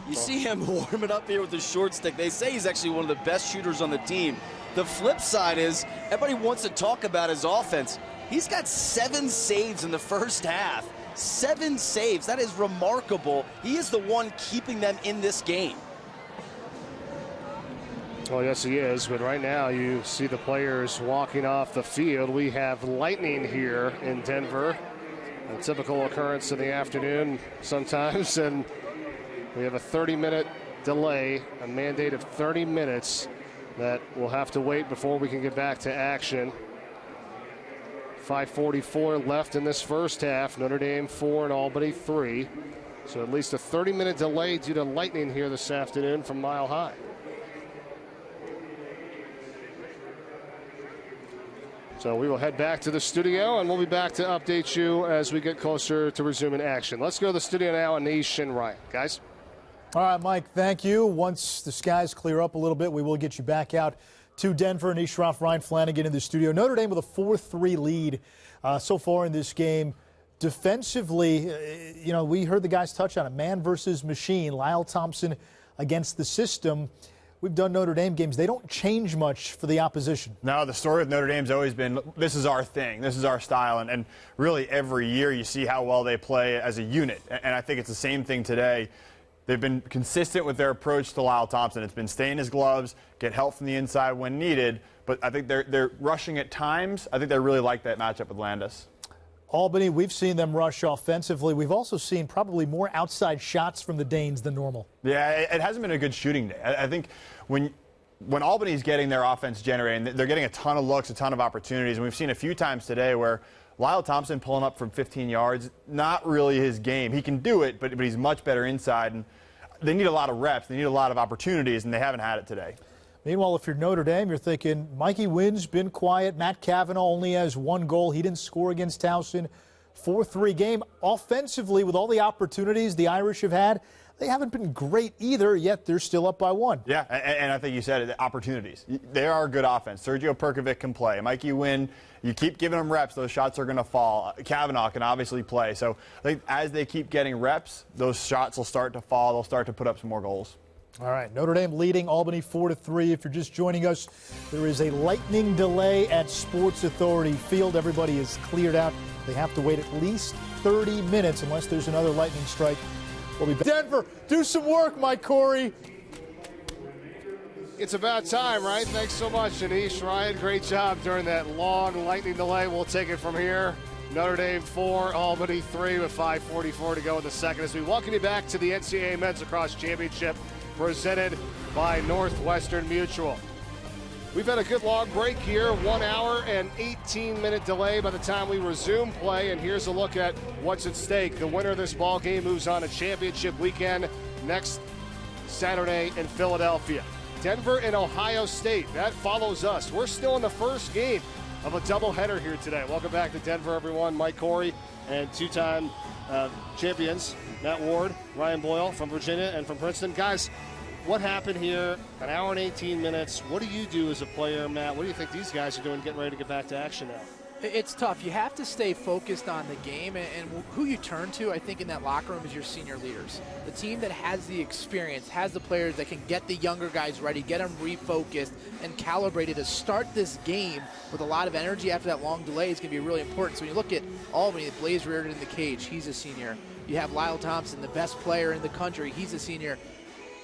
S6: You see him warming up here with the short stick. They say he's actually one of the best shooters on the team. The flip side is everybody wants to talk about his offense. He's got 7 saves in the first half. 7 saves. That is remarkable. He is the one keeping them in this game.
S3: Well, yes, he is. But right now you see the players walking off the field. We have lightning here in Denver. A typical occurrence in the afternoon sometimes. And we have a 30-minute delay, a mandate of 30 minutes that we'll have to wait before we can get back to action. 5:44 left in this first half. Notre Dame 4 and Albany 3. So at least a 30-minute delay due to lightning here this afternoon from Mile High. So we will head back to the studio, and we'll be back to update you as we get closer to resuming action. Let's go to the studio now, Anish and Ryan. Guys?
S1: All right, Mike, thank you. Once the skies clear up a little bit, we will get you back out to Denver. Anish Shroff, Ryan Flanagan in the studio. Notre Dame with a 4-3 lead so far in this game. defensively, you know, we heard the guys touch on it, man versus machine. Lyle Thompson against the system. We've done Notre Dame games. They don't change much for the opposition. No, the story with Notre Dame's always been, this is our thing, this is our style, and really every year you see how well they play as a unit. And I think it's the same thing today. They've been consistent with their approach to Lyle Thompson. It's been stay in his gloves, get help from the inside when needed, but I think they're rushing at times. I think they really like that matchup with Landis. Albany, we've seen them rush offensively. We've also seen probably more outside shots from the Danes than normal. Yeah, it hasn't been a good shooting day. I think when Albany's getting their offense generating, they're getting a ton of looks, a ton of opportunities, and we've seen a few times today where Lyle Thompson pulling up from 15 yards, not really his game. He can do it, but he's much better inside, and they need a lot of reps. They need a lot of opportunities, and they haven't had it today. Meanwhile, if you're Notre Dame, you're thinking, Mikey Wynn's been quiet. Matt Cavanaugh only has 1 goal. He didn't score against Towson. 4-3 game. Offensively, with all the opportunities the Irish have had, they haven't been great either, yet they're still up by 1. Yeah, and I think you said it, opportunities. They are a good offense. Sergio Perkovic can play. Mikey Wynn, you keep giving him reps, those shots are going to fall. Cavanaugh can obviously play. So I think as they keep getting reps, those shots will start to fall. They'll start to put up some more goals. All right, Notre Dame leading Albany 4-3. If you're just joining us, there is a lightning delay at Sports Authority Field. Everybody is cleared out. They have to wait at least 30 minutes unless there's another lightning strike. We'll be back. Denver, do some work, Mike Corey.
S3: It's about time, right? Thanks so much, Anish. Ryan, great job during that long lightning delay. We'll take it from here. Notre Dame 4, Albany 3 with 5:44 to go in the second as we welcome you back to the NCAA Men's Lacrosse Championship presented by Northwestern Mutual. We've had a good long break here, 1 hour and 18-minute delay by the time we resume play, and here's a look at what's at stake. The winner of this ball game moves on to championship weekend next Saturday in Philadelphia. Denver and Ohio State, that follows us. We're still in the first game of a doubleheader here today. Welcome back to Denver, everyone. Mike Corey and two-time champions, Matt Ward, Ryan Boyle from Virginia and from Princeton. Guys, what happened here? An hour and 18 minutes. What do you do as a player, Matt? What do you think these guys are doing getting ready to get back to action now?
S5: It's tough. You have to stay focused on the game, and who you turn to, I think, in that locker room is your senior leaders. The team that has the experience, has the players that can get the younger guys ready, get them refocused and calibrated to start this game with a lot of energy after that long delay is going to be really important. So when you look at Albany, Blaze Reardon in the cage, he's a senior. You have Lyle Thompson, the best player in the country, he's a senior.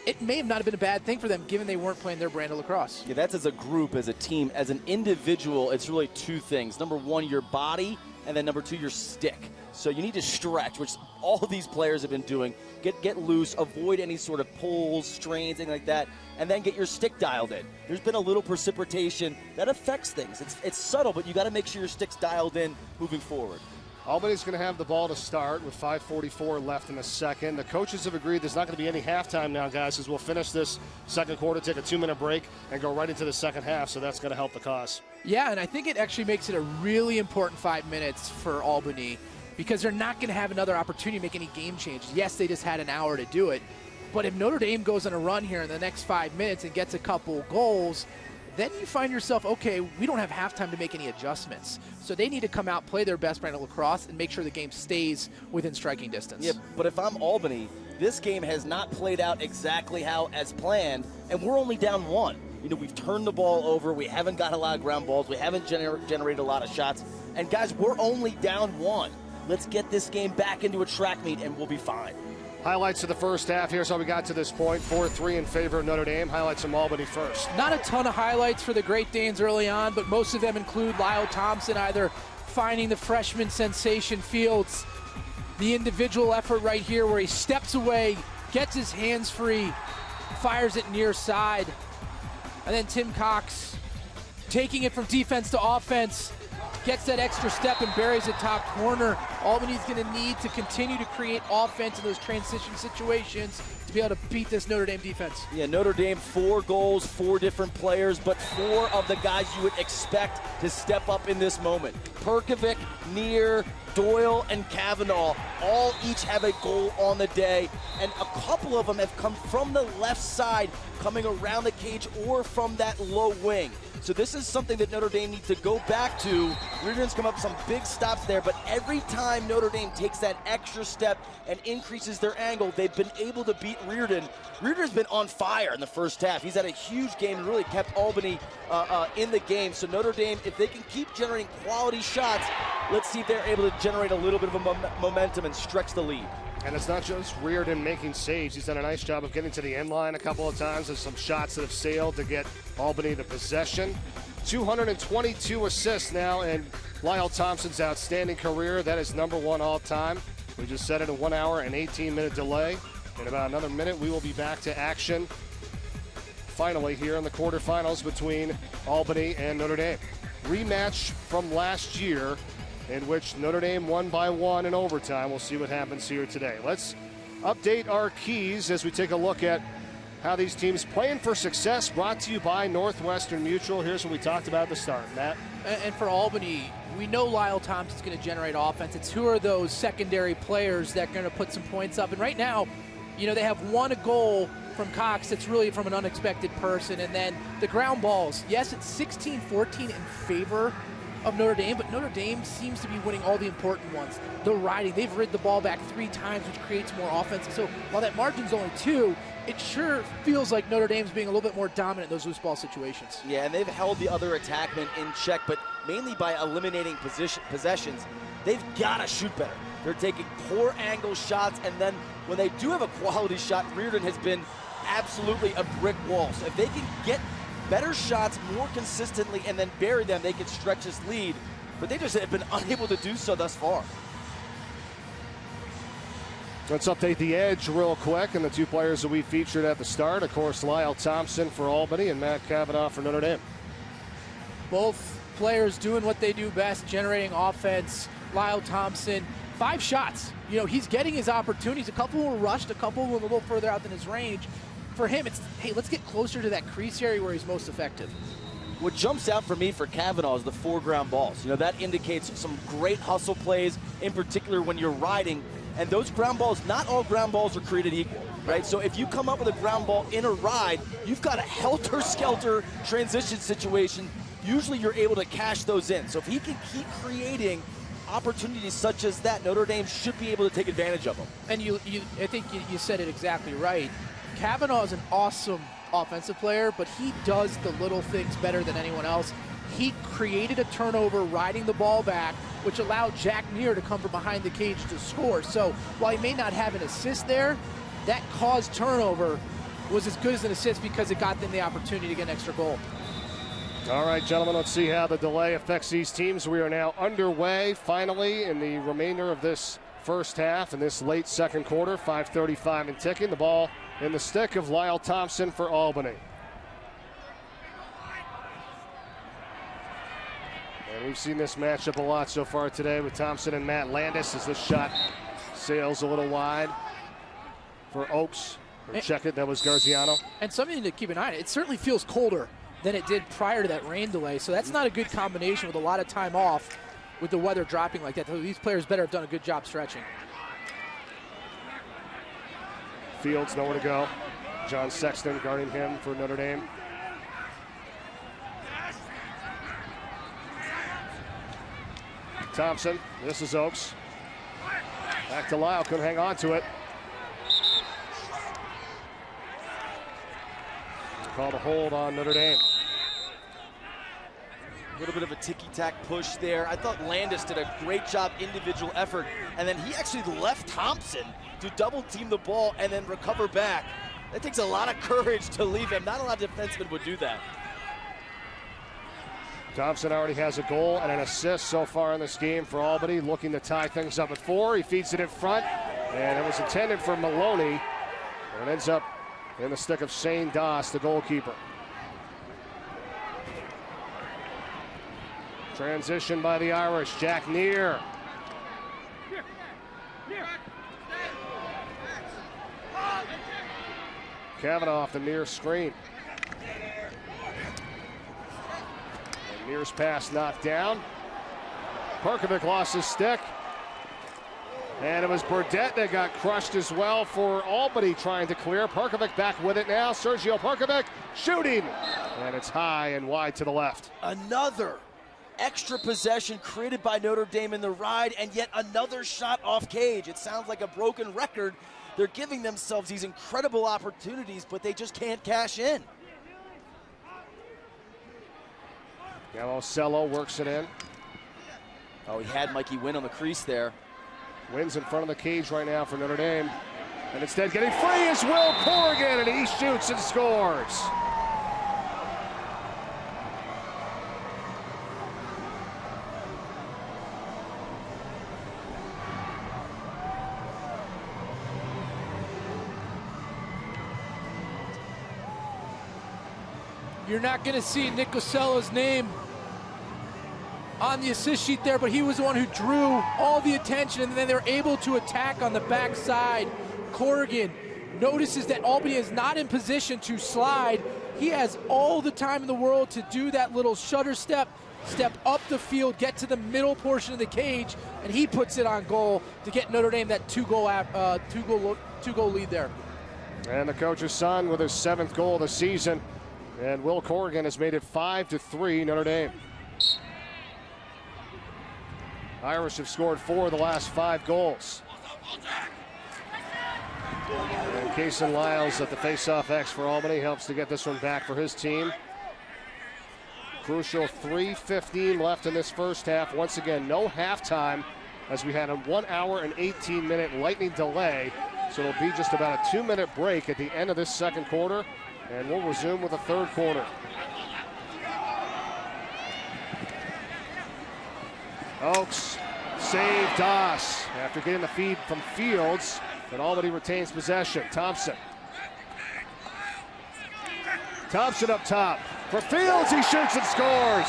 S5: It may have not been a bad thing for them given they weren't playing their brand of lacrosse.
S6: Yeah, that's as a group, as a team. As an individual, it's really two things. Number one, your body, and then number two, your stick. So you need to stretch, which all of these players have been doing. Get loose, avoid any sort of pulls, strains, anything like that, and then get your stick dialed in. There's been a little precipitation that affects things. It's subtle, but you got to make sure your stick's dialed in moving forward.
S3: Albany's going to have the ball to start with 5:44 left in the second. The coaches have agreed there's not going to be any halftime now, guys, as we'll finish this second quarter, take a 2-minute break, and go right into the second half, so that's going to help the cause.
S5: Yeah, and I think it actually makes it a really important 5 minutes for Albany because they're not going to have another opportunity to make any game changes. Yes, they just had an hour to do it, but if Notre Dame goes on a run here in the next 5 minutes and gets a couple goals, then you find yourself, okay, we don't have halftime to make any adjustments. So they need to come out, play their best brand of lacrosse, and make sure the game stays within striking distance.
S6: Yeah, but if I'm Albany, this game has not played out exactly how as planned, and we're only down 1. You know, we've turned the ball over. We haven't got a lot of ground balls. We haven't generated a lot of shots. And, guys, we're only down 1. Let's get this game back into a track meet, and we'll be fine.
S3: Highlights of the first half. Here's how we got to this point. 4-3 in favor of Notre Dame. Highlights from Albany first.
S5: Not a ton of highlights for the Great Danes early on, but most of them include Lyle Thompson either finding the freshman sensation Fields, the individual effort right here where he steps away, gets his hands free, fires it near side, and then Tim Cox taking it from defense to offense, gets that extra step and buries it top corner. Albany's going to need to continue to create offense in those transition situations to be able to beat this Notre Dame defense.
S6: Yeah, Notre Dame, 4 goals, 4 different players, but 4 of the guys you would expect to step up in this moment. Perkovic, Neer, Doyle, and Cavanaugh all each have a goal on the day, and a couple of them have come from the left side, coming around the cage or from that low wing. So this is something that Notre Dame needs to go back to. Reardon's come up with some big stops there, but every time time Notre Dame takes that extra step and increases their angle, they've been able to beat Reardon. Reardon's been on fire in the first half. He's had a huge game and really kept Albany in the game. So Notre Dame, if they can keep generating quality shots, let's see if they're able to generate a little bit of a momentum and stretch the lead. And it's not just Reardon making saves. He's done a nice job of getting to the end line a couple of times. There's some shots that have sailed to get Albany the possession. 222 assists now in Lyle Thompson's outstanding career. That is #1 all time. We just said it, a 1 hour and 18-minute delay. In about another minute, we will be back to action finally here in the quarterfinals between Albany and Notre Dame. Rematch from last year, in which Notre Dame won by 1 in overtime. We'll see what happens here today. Let's update our keys as we take a look at how these teams playing for success, brought to you by Northwestern Mutual. Here's what we talked about at the start, Matt.
S5: And for Albany, we know Lyle Thompson's going to generate offense. It's who are those secondary players that are going to put some points up. And right now, you know, they have won a goal from Cox that's really from an unexpected person. And then the ground balls. Yes, it's 16-14 in favor of Notre Dame, but Notre Dame seems to be winning all the important ones. The riding, they've rid the ball back 3 times, which creates more offense. So while that margin's only 2, it sure feels like Notre Dame's being a little bit more dominant in those loose ball situations.
S6: Yeah, and they've held the other attackmen in check, but mainly by eliminating possessions. They've got to shoot better. They're taking poor angle shots, and then when they do have a quality shot, Reardon has been absolutely a brick wall. So if they can get better shots more consistently and then bury them, they can stretch this lead. But they just have been unable to do so thus far.
S3: Let's update the edge real quick, and the 2 players that we featured at the start. Of course, Lyle Thompson for Albany and Matt Cavanaugh for Notre Dame.
S5: Both players doing what they do best, generating offense. Lyle Thompson, 5 shots. You know, he's getting his opportunities. A couple were rushed, a couple were a little further out than his range. For him, it's, hey, let's get closer to that crease area where he's most effective.
S6: What jumps out for me for Cavanaugh is the 4 ground balls. You know, that indicates some great hustle plays, in particular when you're riding. And those ground balls, not all ground balls are created equal, right? So if you come up with a ground ball in a ride, you've got a helter-skelter transition situation. Usually you're able to cash those in. So if he can keep creating opportunities such as that, Notre Dame should be able to take advantage of them.
S5: And I think you said it exactly right. Cavanaugh is an awesome offensive player, but he does the little things better than anyone else. He created a turnover riding the ball back, which allowed Jack Neer to come from behind the cage to score. So while he may not have an assist there, that caused turnover was as good as an assist because it got them the opportunity to get an extra goal.
S3: All right, gentlemen, let's see how the delay affects these teams. We are now underway, finally, in the remainder of this first half in this late second quarter. 5:35 and ticking. The ball in the stick of Lyle Thompson for Albany. And we've seen this matchup a lot so far today with Thompson and Matt Landis as this shot sails a little wide for Oaks. Or check it, that was Garziano.
S5: And something to keep an eye on, it certainly feels colder than it did prior to that rain delay. So that's not a good combination with a lot of time off with the weather dropping like that. These players better have done a good job stretching.
S3: Fields nowhere to go. John Sexton guarding him for Notre Dame. Thompson, this is Oaks. Back to Lyle, couldn't hang on to it. Called a hold on Notre Dame.
S6: A little bit of a ticky-tack push there. I thought Landis did a great job, individual effort, and then he actually left Thompson to double-team the ball and then recover back. That takes a lot of courage to leave him. Not a lot of defensemen would do that.
S3: Thompson already has a goal and an assist so far in this game for Albany, looking to tie things up at 4. He feeds it in front, and it was intended for Maloney, and it ends up in the stick of Shane Doss, the goalkeeper. Transition by the Irish. Jack Neer. Cavanaugh off the near screen. And Neer's pass knocked down. Perkovic lost his stick. And it was Burdett that got crushed as well for Albany trying to clear. Perkovic back with it now. Sergio Perkovic shooting. And it's high and wide to the left.
S6: Another extra possession created by Notre Dame in the ride, and yet another shot off cage. It sounds like a broken record. They're giving themselves these incredible opportunities, but they just can't cash in.
S3: Gallocello works it in.
S6: Oh, he had Mikey Wynn on the crease there.
S3: Wynn's in front of the cage right now for Notre Dame. And instead getting free is Will Corrigan, and he shoots and scores.
S5: You're not going to see Nick Gosello's name on the assist sheet there, but he was the one who drew all the attention, and then they were able to attack on the backside. Corrigan notices that Albany is not in position to slide. He has all the time in the world to do that little shutter step up the field, get to the middle portion of the cage, and he puts it on goal to get Notre Dame that two-goal lead there.
S3: And the coach's son with his 7th goal of the season. And Will Corrigan has made it 5-3 Notre Dame. Irish have scored 4 of the last 5 goals. And Kaysen Lyles at the face-off X for Albany helps to get this one back for his team. Crucial 3:15 left in this first half. Once again, no halftime as we had a 1 hour and 18-minute lightning delay. So it'll be just about a 2-minute break at the end of this second quarter. And we'll resume with the third quarter. Oaks save Doss after getting the feed from Fields, but Albany retains possession. Thompson up top for Fields. He shoots and scores.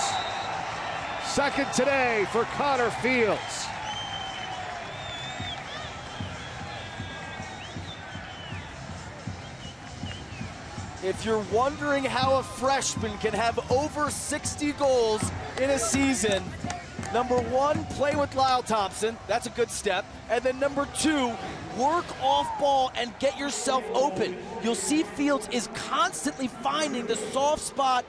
S3: Second today for Connor Fields.
S6: If you're wondering how a freshman can have over 60 goals in a season, number 1, play with Lyle Thompson. That's a good step. And then number 2, work off ball and get yourself open. You'll see Fields is constantly finding the soft spot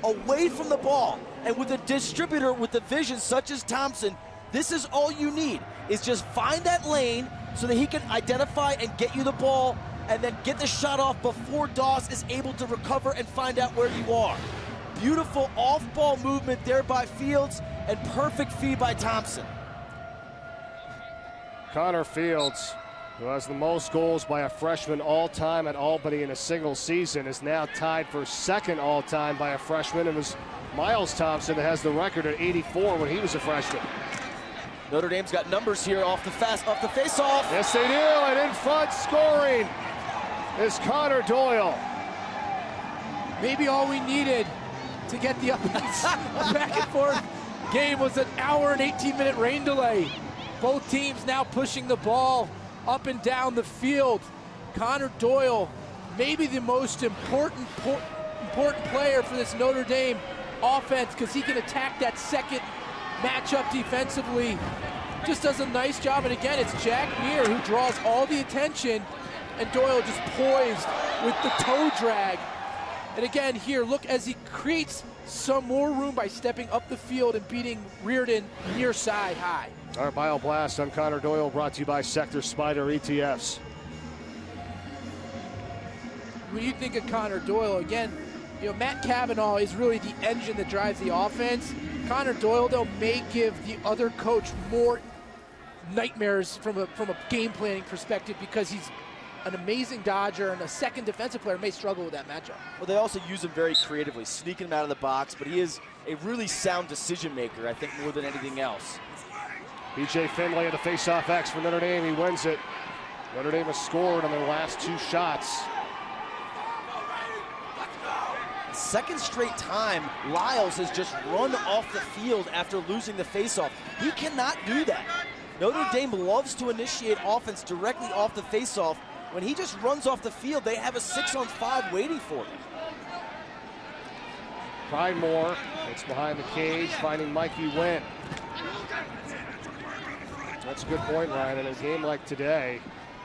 S6: away from the ball. And with a distributor with the vision such as Thompson, this is all you need, is just find that lane so that he can identify and get you the ball, and then get the shot off before Doss is able to recover and find out where you are. Beautiful off-ball movement there by Fields, and perfect feed by Thompson.
S3: Connor Fields, who has the most goals by a freshman all-time at Albany in a single season, is now tied for 2nd all-time by a freshman. It was Miles Thompson that has the record at 84 when he was a freshman.
S6: Notre Dame's got numbers here off the face-off.
S3: Yes, they do, and in front scoring is Connor Doyle.
S5: Maybe all we needed to get the back and forth game was an hour and 18-minute rain delay. Both teams now pushing the ball up and down the field. Connor Doyle, maybe the most important player for this Notre Dame offense, because he can attack that second matchup defensively. Just does a nice job, and again, it's Jack Muir who draws all the attention, and Doyle just poised with the toe drag. And again here, look as he creates some more room by stepping up the field and beating Reardon near side high.
S3: Our BioBlast on Connor Doyle brought to you by Sector Spider ETFs.
S5: When you think of Connor Doyle, again, you know, Matt Cavanaugh is really the engine that drives the offense. Connor Doyle, though, may give the other coach more nightmares from a game planning perspective, because he's an amazing dodger, and a second defensive player may struggle with that matchup.
S6: Well, they also use him very creatively, sneaking him out of the box, but he is a really sound decision maker, I think, more than anything else.
S3: BJ Finlay at the face-off X for Notre Dame. He wins it. Notre Dame has scored on their last 2 shots.
S6: Second straight time, Lyles has just run off the field after losing the face-off. He cannot do that. Notre Dame loves to initiate offense directly off the face-off. When he just runs off the field, they have a 6-on-5 waiting for him.
S3: Pridemore, it's behind the cage, finding Mikey Wynn. That's a good point, Ryan. In a game like today,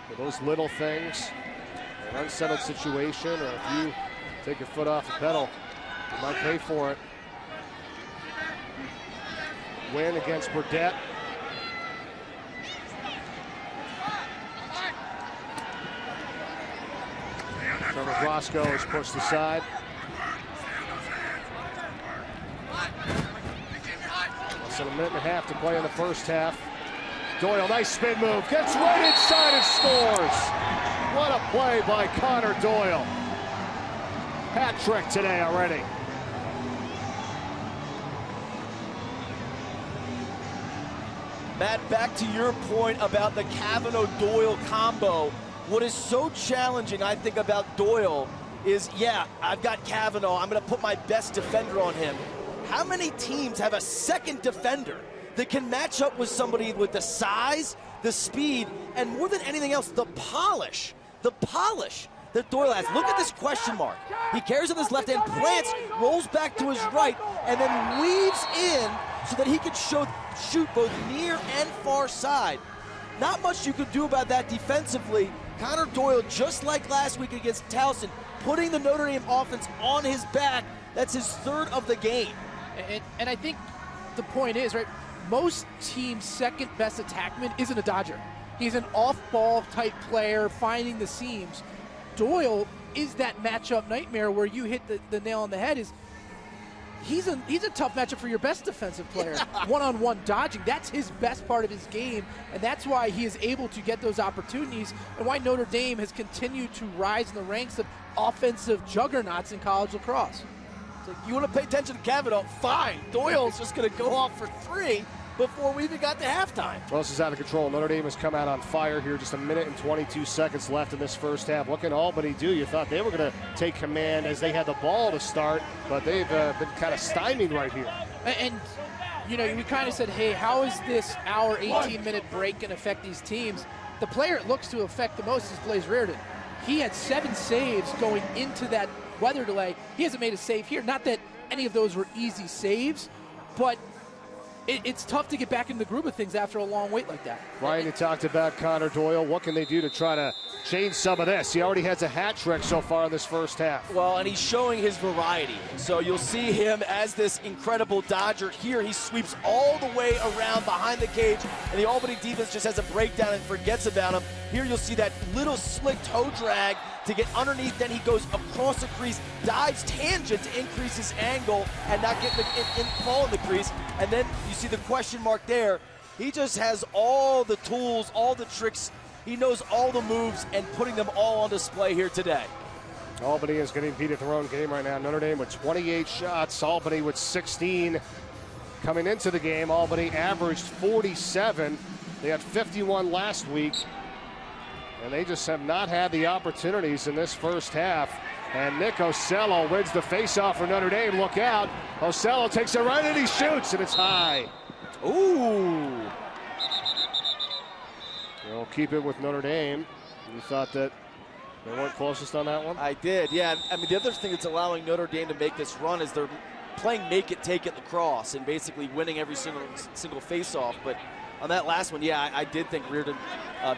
S3: with those little things, an unsettled situation, or if you take your foot off the pedal, you might pay for it. win against Burdett. Trevor Roscoe is pushed aside. Less than a minute and a half to play in the first half. Doyle, nice spin move, gets right inside and scores. What a play by Connor Doyle. Hat trick today already.
S6: Matt, back to your point about the Cavanaugh-Doyle combo. What is so challenging, I think, about Doyle is, yeah, I've got Cavanaugh. I'm going to put my best defender on him. How many teams have a second defender that can match up with somebody with the size, the speed, and more than anything else, the polish that Doyle has? Look at this question mark. He carries on his left hand, plants, rolls back to his right, and then weaves in so that he can shoot both near and far side. Not much you could do about that defensively. Connor Doyle, just like last week against Towson, putting the Notre Dame offense on his back. That's his third of the game.
S5: And I think the point is, right, most teams' second best attackman isn't a Dodger. He's an off-ball type player, finding the seams. Doyle is that matchup nightmare where you hit the nail on the head. He's a tough matchup for your best defensive player. One-on-one dodging, that's his best part of his game, and that's why he is able to get those opportunities and why Notre Dame has continued to rise in the ranks of offensive juggernauts in college lacrosse.
S6: It's like, you want to pay attention to Cavanaugh? Fine. Doyle's just going to go off for 3 before we even got to halftime.
S3: Well, this is out of control. Notre Dame has come out on fire here. Just a minute and 22 seconds left in this first half. What can Albany do? You thought they were going to take command as they had the ball to start, but they've been kind of stymied right here.
S5: And you know, we kind of said, hey, how is this hour 18-minute break going to affect these teams? The player it looks to affect the most is Blaze Reardon. He had 7 saves going into that weather delay. He hasn't made a save here. Not that any of those were easy saves, but it's tough to get back in the groove of things after a long wait like that.
S3: Ryan, you talked about Connor Doyle. What can they do to try to change some of this? He already has a hat trick so far in this first half.
S6: Well, and he's showing his variety. So you'll see him as this incredible Dodger. Here he sweeps all the way around behind the cage, and the Albany defense just has a breakdown and forgets about him. Here you'll see that little slick toe drag to get underneath, then he goes across the crease, dives tangent to increase his angle and not get in fall in the crease. And then you see the question mark there. He just has all the tools, all the tricks. He knows all the moves and putting them all on display here today.
S3: Albany is getting beat at their own game right now. Notre Dame with 28 shots, Albany with 16. Coming into the game, Albany averaged 47. They had 51 last week. And they just have not had the opportunities in this first half. And Nick Ocello wins the faceoff for Notre Dame. Look out. Ocello takes it right and he shoots, and it's high. Ooh. They'll keep it with Notre Dame. You thought that they weren't closest on that one?
S6: I did, yeah. I mean, the other thing that's allowing Notre Dame to make this run is they're playing make it, take it lacrosse and basically winning every single faceoff. But on that last one, yeah, I did think Reardon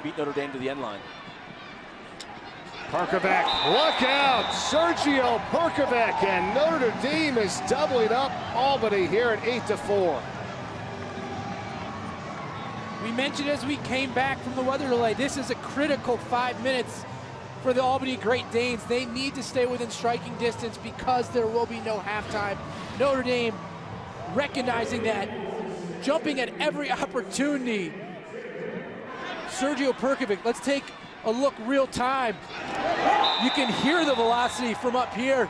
S6: beat Notre Dame to the end line.
S3: Perkovic, look out! Sergio Perkovic, and Notre Dame is doubling up Albany here at 8-4.
S5: We mentioned as we came back from the weather delay, this is a critical 5 minutes for the Albany Great Danes. They need to stay within striking distance because there will be no halftime. Notre Dame recognizing that, jumping at every opportunity. Sergio Perkovic, let's take a look real time. You can hear the velocity from up here.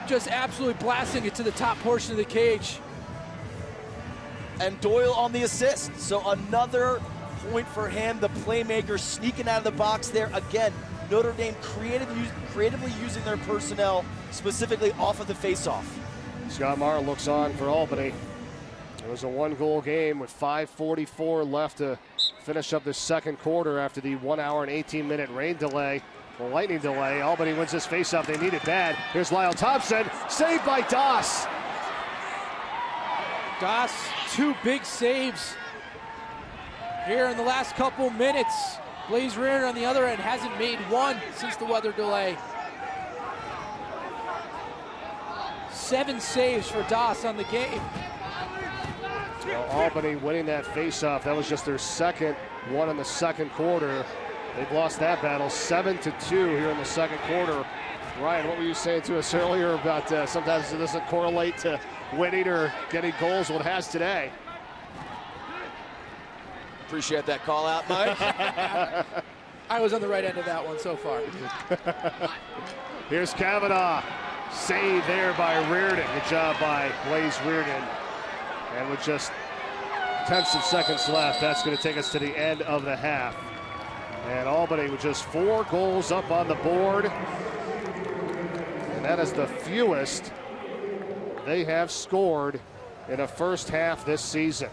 S5: Just absolutely blasting it to the top portion of the cage.
S6: And Doyle on the assist. So another point for him. The playmaker sneaking out of the box there. Again, Notre Dame creatively using their personnel, specifically off of the faceoff.
S3: Scott Maher looks on for Albany. It was a 1-goal game with 5:44 left to finish up the second quarter after the 1 hour and 18-minute rain delay. The lightning delay. Albany wins this faceoff. They need it bad. Here's Lyle Thompson, saved by Doss.
S5: Doss, 2 big saves here in the last couple minutes. Blaze Reardon on the other end hasn't made one since the weather delay. 7 saves for Doss on the game.
S3: Well, Albany winning that faceoff. That was just their second one in the second quarter. They've lost that battle 7-2 here in the second quarter. Ryan, what were you saying to us earlier about sometimes it doesn't correlate to winning or getting goals? What it has today.
S6: Appreciate that call out, Mike.
S5: I was on the right end of that one so far.
S3: Here's Kavanaugh. Save there by Reardon. Good job by Blaze Reardon. And with just tenths of seconds left, that's going to take us to the end of the half. And Albany with just 4 goals up on the board. And that is the fewest they have scored in a first half this season.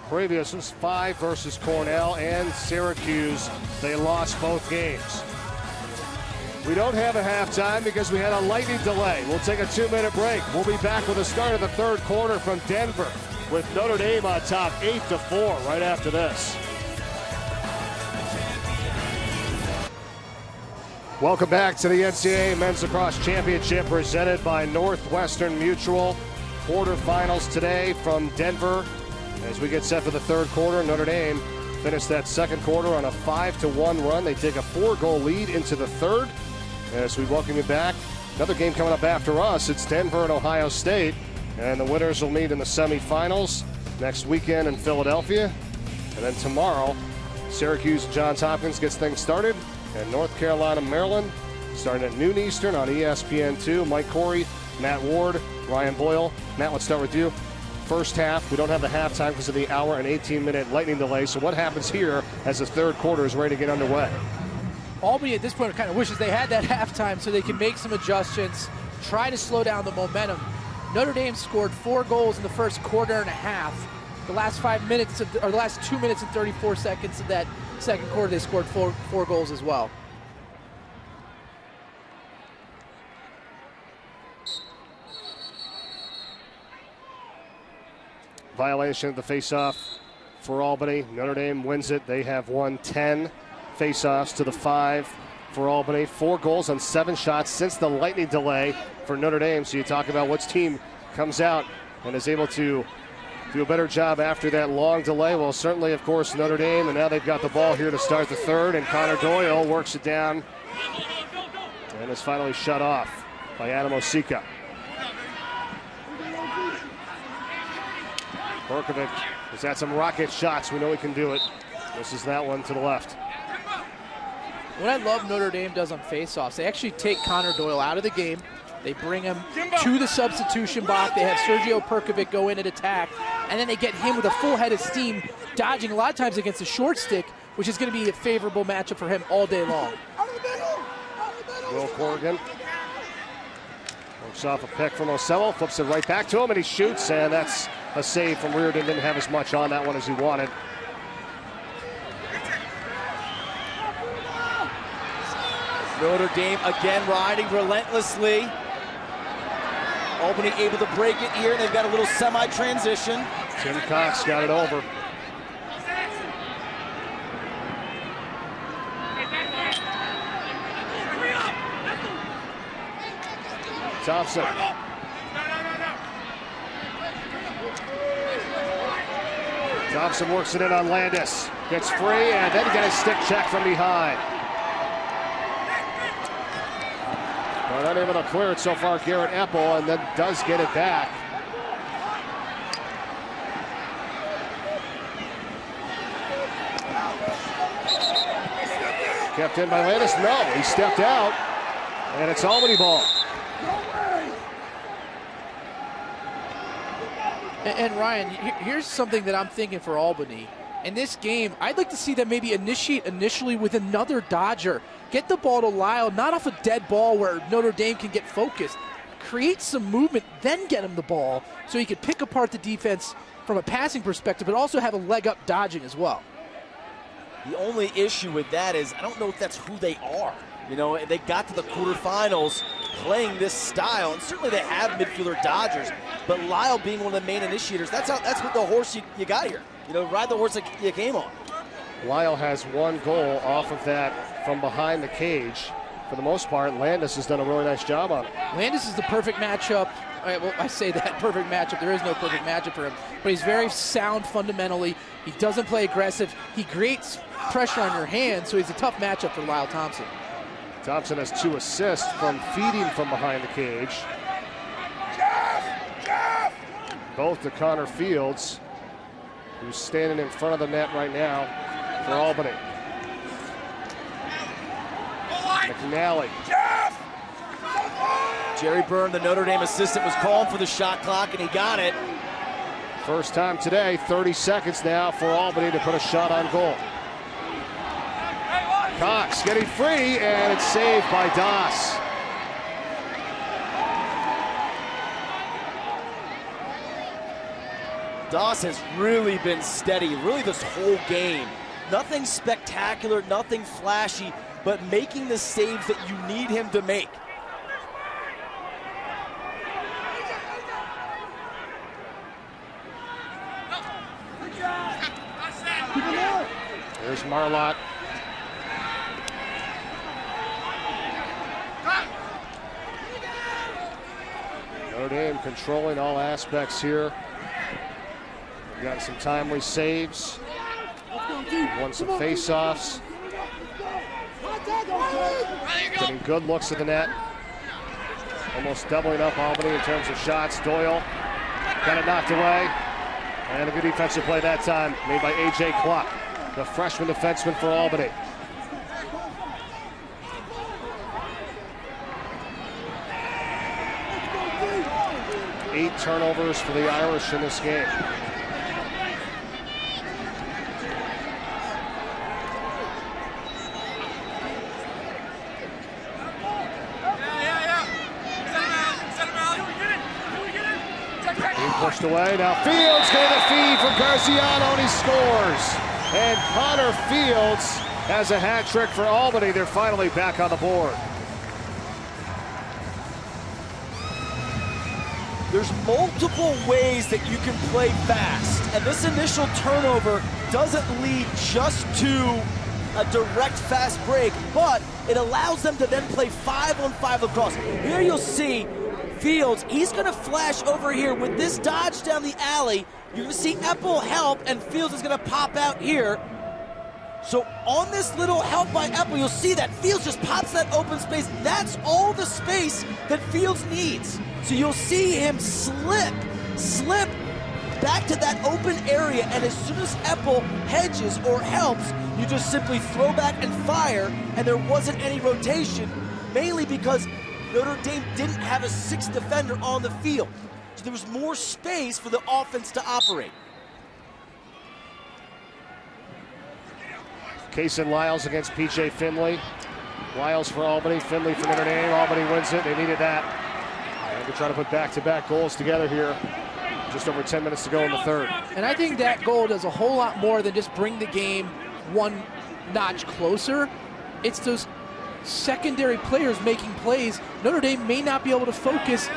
S3: Previous was 5 versus Cornell and Syracuse. They lost both games. We don't have a halftime because we had a lightning delay. We'll take a 2-minute break. We'll be back with the start of the third quarter from Denver with Notre Dame on top 8-4 right after this. Welcome back to the NCAA Men's Lacrosse Championship presented by Northwestern Mutual. Quarterfinals today from Denver. As we get set for the third quarter, Notre Dame finished that second quarter on a 5-1 run. They take a 4-goal lead into the third. As we welcome you back, another game coming up after us. It's Denver and Ohio State, and the winners will meet in the semifinals next weekend in Philadelphia. And then tomorrow, Syracuse Johns Hopkins gets things started, and North Carolina, Maryland, starting at noon Eastern on ESPN2. Mike Corey, Matt Ward, Ryan Boyle. Matt, let's start with you. First half, we don't have the halftime because of the hour and 18-minute lightning delay. So what happens here as the third quarter is ready to get underway?
S5: Albany at this point kind of wishes they had that halftime so they can make some adjustments, try to slow down the momentum. Notre Dame scored 4 goals in the first quarter and a half. The last 5 minutes, or the last 2 minutes and 34 seconds of that second quarter, they scored four goals as well.
S3: Violation of the faceoff for Albany. Notre Dame wins it. They have won 10 faceoffs to the 5 for Albany. 4 goals on 7 shots since the lightning delay for Notre Dame. So you talk about which team comes out and is able to do a better job after that long delay. Well, certainly, of course, Notre Dame, and now they've got the ball here to start the third, and Connor Doyle works it down and is finally shut off by Adam Osika. Perkovic has had some rocket shots. We know he can do it. This is that one to the left.
S5: What I love Notre Dame does on faceoffs, they actually take Connor Doyle out of the game. They bring him to the substitution box. They have Sergio Perkovic go in and attack. And then they get him with a full head of steam, dodging a lot of times against the short stick, which is going to be a favorable matchup for him all day long.
S3: Will Corrigan works off a pick from Osello, flips it right back to him, and he shoots, and that's a save from Reardon. Didn't have as much on that one as he wanted.
S6: Notre Dame again riding relentlessly. Albany able to break it here. They've got a little semi-transition.
S3: Tim Cox got it over. Thompson. Thompson works it in on Landis. Gets free, and then he got a stick check from behind. Well, not able to clear it so far, Garrett Epple, and then does get it back. Kept in by Landis. No, he stepped out, and it's Albany ball.
S5: And Ryan, here's something that I'm thinking for Albany. In this game, I'd like to see them maybe initiate initially with another Dodger. Get the ball to Lyle, not off a dead ball where Notre Dame can get focused. Create some movement, then get him the ball so he can pick apart the defense from a passing perspective, but also have a leg up dodging as well.
S6: The only issue with that is I don't know if that's who they are. You know, they got to the quarterfinals playing this style, and certainly they have midfielder Dodgers, but Lyle being one of the main initiators, that's what the horse you got here. You know, ride the horse that you came on.
S3: Lyle has 1 goal off of that from behind the cage. for the most part, Landis has done a really nice job on it.
S5: Landis is the perfect matchup. Well, I say that, perfect matchup. There is no perfect matchup for him. But he's very sound fundamentally. He doesn't play aggressive. He creates pressure on your hands, so he's a tough matchup for Lyle Thompson.
S3: Thompson has 2 assists from feeding from behind the cage. Both to Connor Fields, who's standing in front of the net right now for Albany. McNally.
S6: Jerry Byrne, the Notre Dame assistant, was calling for the shot clock, and he got it.
S3: First time today, 30 seconds now for Albany to put a shot on goal. Cox getting free, and it's saved by Doss.
S6: Doss has really been steady, really this whole game. Nothing spectacular, nothing flashy, but making the saves that you need him to make.
S3: There's Marlott. Notre Dame controlling all aspects here. We've got some timely saves. Won some face-offs. Getting good looks at the net. Almost doubling up Albany in terms of shots. Doyle got it knocked away. And a good defensive play that time made by A.J. Cluck, the freshman defenseman for Albany. Eight turnovers for the Irish in this game. Pushed away, now Fields getting a feed from Garciano, and he scores. And Connor Fields has a hat trick for Albany. They're finally back on the board.
S6: There's multiple ways that you can play fast, and this initial turnover doesn't lead just to a direct fast break, but it allows them to then play 5-on-5 lacrosse. Here you'll see Fields, he's going to flash over here with this dodge down the alley. You're going to see Epple help, and Fields is going to pop out here. So on this little help by Epple, you'll see that Fields just pops that open space. That's all the space that Fields needs. So you'll see him slip back to that open area, and as soon as Epple hedges or helps, you just simply throw back and fire, and there wasn't any rotation, mainly because Notre Dame didn't have a 6th defender on the field. So there was more space for the offense to operate.
S3: Kaysen Lyles against PJ Finley. Lyles for Albany, Finley for Notre Dame. Albany wins it, they needed that. And they're trying to put back-to-back goals together here. Just over 10 minutes to go in the third.
S5: And I think that goal does a whole lot more than just bring the game one notch closer. It's those secondary players making plays. Notre Dame may not be able to focus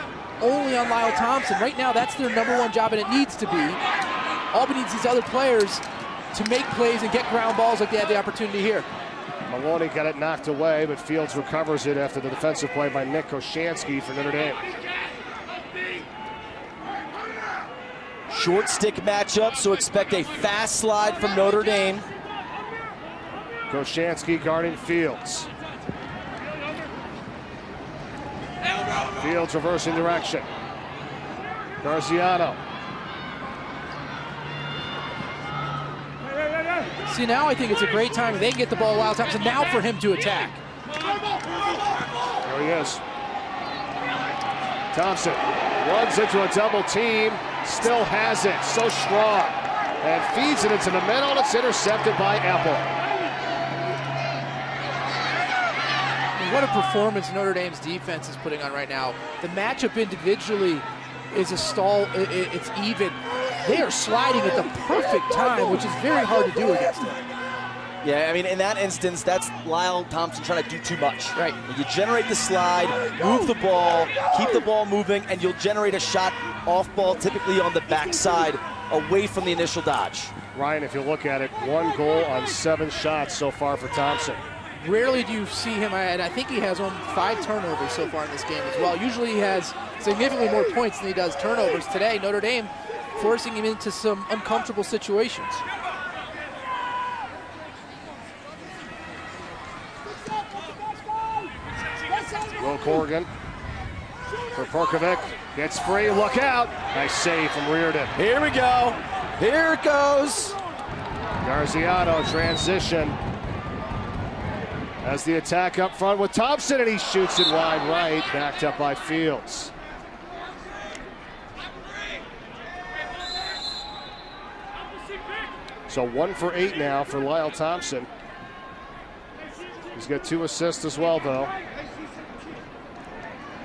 S5: only on Lyle Thompson. Right now, that's their #1 job, and it needs to be. Albany needs these other players to make plays and get ground balls like they had the opportunity here.
S3: Maloney got it knocked away, but Fields recovers it after the defensive play by Nick Koshansky for Notre Dame.
S6: Short stick matchup, so expect a fast slide from Notre Dame.
S3: Koshansky guarding Fields. Fields reversing direction. Garciano.
S5: See, now I think it's a great time. They can get the ball to Lyle Thompson. Now for him to attack.
S3: There he is. Thompson runs into a double team. Still has it. So strong. And feeds it into the middle. And it's intercepted by Epple.
S5: What a performance Notre Dame's defense is putting on right now. The matchup individually is a stall. It's even. They are sliding at the perfect time, which is very hard to do against them.
S6: Yeah, I mean, in that instance, that's Lyle Thompson trying to do too much.
S5: Right.
S6: You generate the slide, move the ball, keep the ball moving, and you'll generate a shot off ball, typically on the backside, away from the initial dodge.
S3: Ryan, if you look at it, 1 goal on 7 shots so far for Thompson.
S5: Rarely do you see him, and I think he has 5 turnovers so far in this game as well. Usually he has significantly more points than he does turnovers. Today, Notre Dame forcing him into some uncomfortable situations.
S3: Will Corrigan for Perkovic. Gets free, look out. Nice save from Reardon.
S6: Here we go. Here it goes.
S3: Garziano transition. As the attack up front with Thompson, and he shoots it wide right, backed up by Fields. So 1 for 8 now for Lyle Thompson. He's got 2 assists as well, though.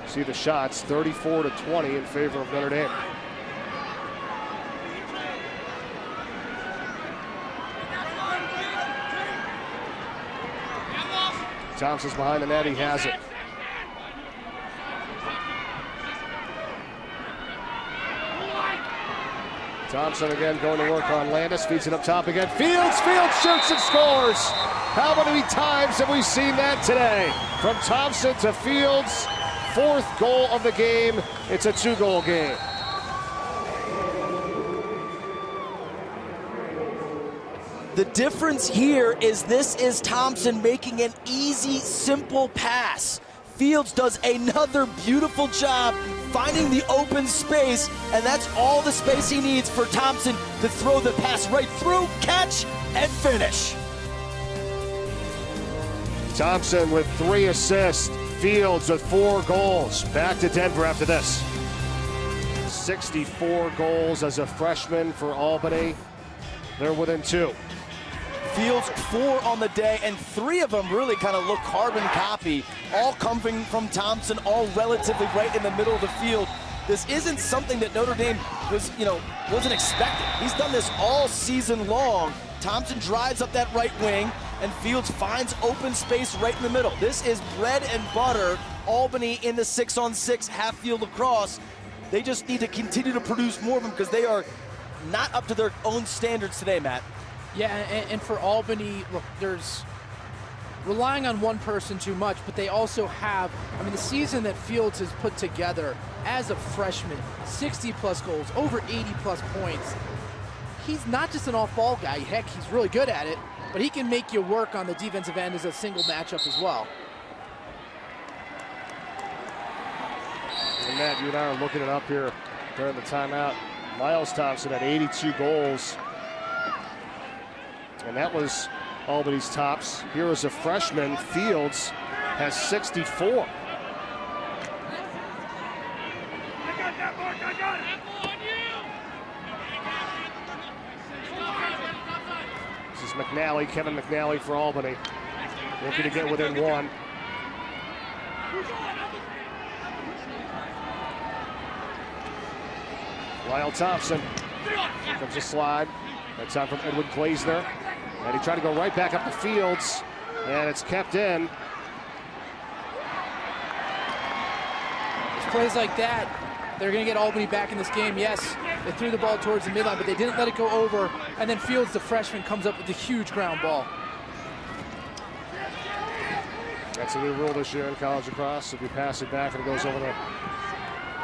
S3: See the shots, 34-20 in favor of Notre Dame. Thompson's behind the net, he has it. Thompson again going to work on Landis, feeds it up top again. Fields shoots and scores. How many times have we seen that today? From Thompson to Fields, 4th goal of the game. It's a 2-goal game.
S6: The difference here is this is Thompson making an easy, simple pass. Fields does another beautiful job finding the open space, and that's all the space he needs for Thompson to throw the pass right through, catch, and finish.
S3: Thompson with 3 assists, Fields with 4 goals. Back to Denver after this. 64 goals as a freshman for Albany. They're within 2.
S6: Fields 4 on the day, and 3 of them really kind of look carbon copy, all coming from Thompson, all relatively right in the middle of the field. This isn't something that Notre Dame wasn't expecting. He's done this all season long. Thompson drives up that right wing, and Fields finds open space right in the middle. This is bread and butter. Albany in the 6-on-6 half-field lacrosse. They just need to continue to produce more of them because they are not up to their own standards today, Matt.
S5: Yeah, and for Albany, look, there's relying on one person too much, but they also have, I mean, the season that Fields has put together as a freshman, 60-plus goals, over 80-plus points. He's not just an off-ball guy. Heck, he's really good at it, but he can make you work on the defensive end as a single matchup as well.
S3: And Matt, you and I are looking it up here during the timeout. Miles Thompson had 82 goals. And that was Albany's tops. Here is a freshman. Fields has 64. This is McNally, Kevin McNally for Albany. Looking to get within 1. Lyle Thompson. Here comes a slide. That time from Edwin Glazner. And he tried to go right back up the Fields, and it's kept in.
S5: Plays like that, they're going to get Albany back in this game. Yes, they threw the ball towards the midline, but they didn't let it go over. And then Fields, the freshman, comes up with a huge ground ball.
S3: That's a new rule this year in college lacrosse. If you pass it back and it goes over the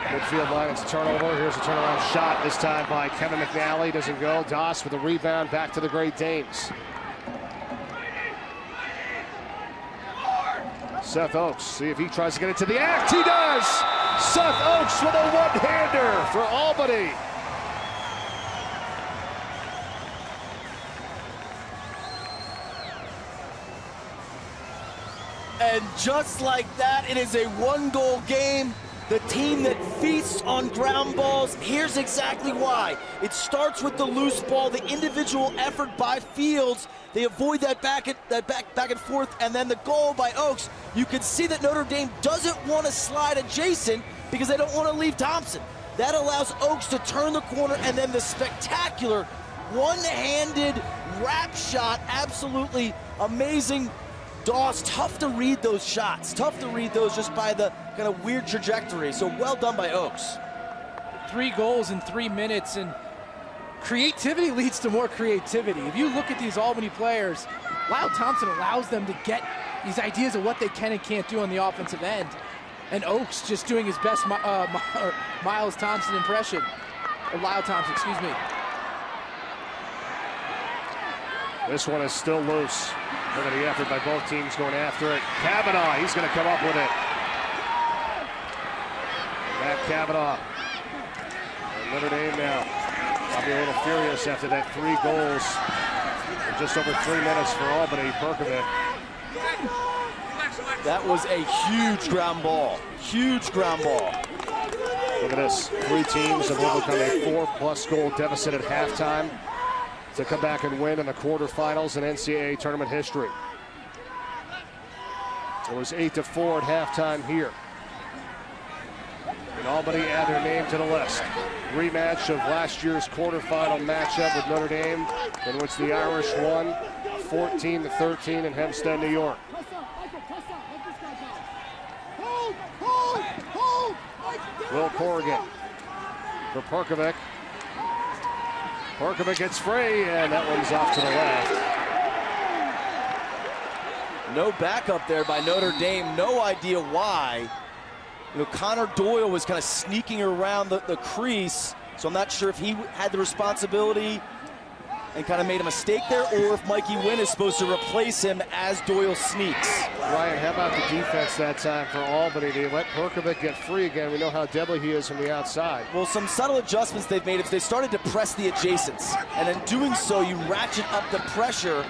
S3: midfield line, it's a turnover. Here's a turnaround shot, this time by Kevin McNally. Doesn't go. Doss with a rebound back to the Great Danes. Seth Oakes, see if he tries to get it to the act. He does! Seth Oakes with a one-hander for Albany.
S6: And just like that, it is a 1-goal game. The team that feasts on ground balls, here's exactly why. It starts with the loose ball, the individual effort by Fields. They avoid that back and forth, and then the goal by Oakes. You can see that Notre Dame doesn't want to slide adjacent because they don't want to leave Thompson. That allows Oakes to turn the corner, and then the spectacular one-handed wrap shot, absolutely amazing. Doss, tough to read those shots. Tough to read those just by the kind of weird trajectory. So well done by Oakes.
S5: 3 goals in 3 minutes, and creativity leads to more creativity. If you look at these Albany players, Lyle Thompson allows them to get these ideas of what they can and can't do on the offensive end. And Oaks just doing his best Miles Thompson impression. Or Lyle Thompson, excuse me.
S3: This one is still loose. Look at the effort by both teams going after it. Kavanaugh, he's going to come up with it. Matt Kavanaugh. And Notre Dame now. I'll be a little furious after that 3 goals in just over 3 minutes for Albany. Perkovic.
S6: That was a huge ground ball. Huge ground ball.
S3: Look at this. 3 teams have overcome a 4+ goal deficit at halftime to come back and win in the quarterfinals in NCAA tournament history. It was 8-4 at halftime here. And Albany add their name to the list. Rematch of last year's quarterfinal matchup with Notre Dame, in which the Irish won 14-13 in Hempstead, New York. Will Corrigan for Perkovic. Perkovic gets free, and that one's off to the left.
S6: No backup there by Notre Dame. No idea why. You know, Connor Doyle was kind of sneaking around the crease, so I'm not sure if he had the responsibility and kind of made a mistake there, or if Mikey Wynn is supposed to replace him as Doyle sneaks.
S3: Ryan, how about the defense that time for Albany? They let Perkovic get free again. We know how deadly he is from the outside.
S6: Well, some subtle adjustments they've made is they started to press the adjacents, and in doing so, you ratchet up the pressure,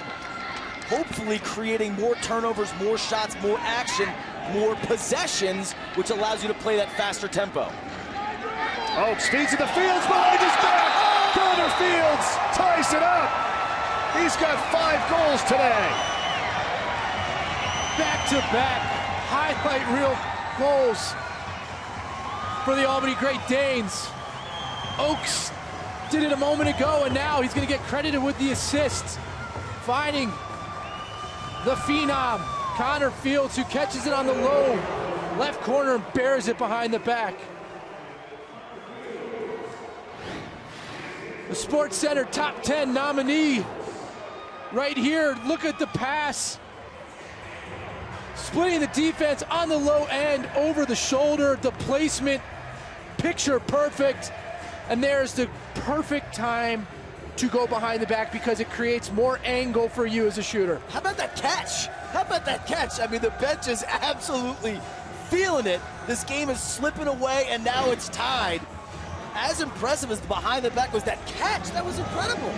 S6: hopefully creating more turnovers, more shots, more action, more possessions, which allows you to play that faster tempo.
S3: Oaks feeds to the Fields behind his back. Connor Fields ties it up. He's got 5 goals today.
S5: Back-to-back highlight reel goals for the Albany Great Danes. Oaks did it a moment ago, and now he's going to get credited with the assists. Finding the phenom, Connor Fields, who catches it on the low left corner and bears it behind the back. The Sports Center top 10 nominee right here. Look at the pass. Splitting the defense on the low end, over the shoulder, the placement, picture perfect. And there's the perfect time to go behind the back because it creates more angle for you as a shooter.
S6: How about that catch? How about that catch? I mean, the bench is absolutely feeling it. This game is slipping away, and now it's tied. As impressive as the behind the back was that catch. That was incredible.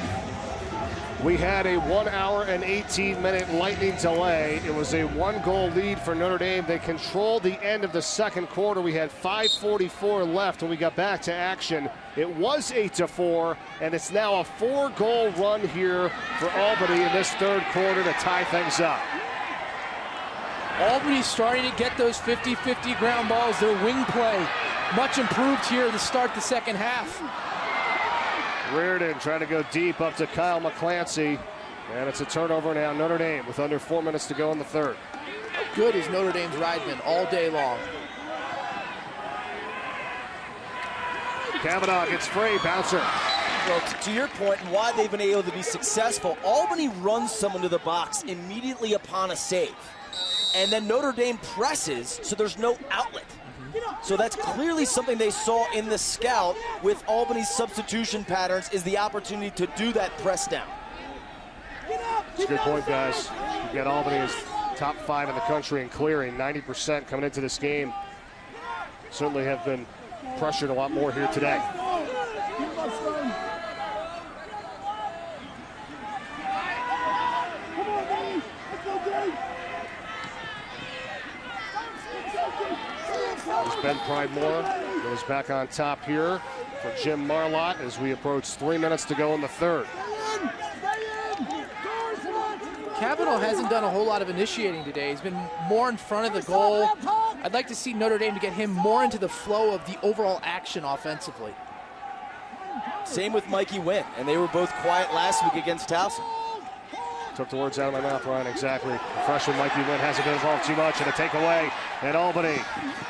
S3: We had a 1 hour and 18-minute lightning delay. It was a 1-goal lead for Notre Dame. They controlled the end of the second quarter. We had 5:44 left when we got back to action. It was 8-4, and it's now a 4-goal run here for Albany in this third quarter to tie things up.
S5: Albany's starting to get those 50-50 ground balls. Their wing play much improved here to start the second half.
S3: Reardon trying to go deep up to Kyle McClancy. And it's a turnover now, Notre Dame, with under 4 minutes to go in the third.
S5: How good is Notre Dame's ride been all day long?
S3: Kavanaugh gets free, bouncer.
S6: Well, to your point and why they've been able to be successful, Albany runs someone to the box immediately upon a save. And then Notre Dame presses, so there's no outlet. So that's clearly something they saw in the scout with Albany's substitution patterns, is the opportunity to do that press down.
S3: That's a good point, guys. You get Albany as top 5 in the country in clearing, 90% coming into this game. Certainly have been pressured a lot more here today. There's Ben Pridemore, goes back on top here for Jim Marlott as we approach 3 minutes to go in the third.
S5: Kavanaugh hasn't done a whole lot of initiating today. He's been more in front of the goal. I'd like to see Notre Dame to get him more into the flow of the overall action offensively.
S6: Same with Mikey Wynn, and they were both quiet last week against Towson.
S3: Took the words out of my mouth, Ryan, exactly. The freshman Mikey Wynn hasn't been involved too much, and a takeaway at Albany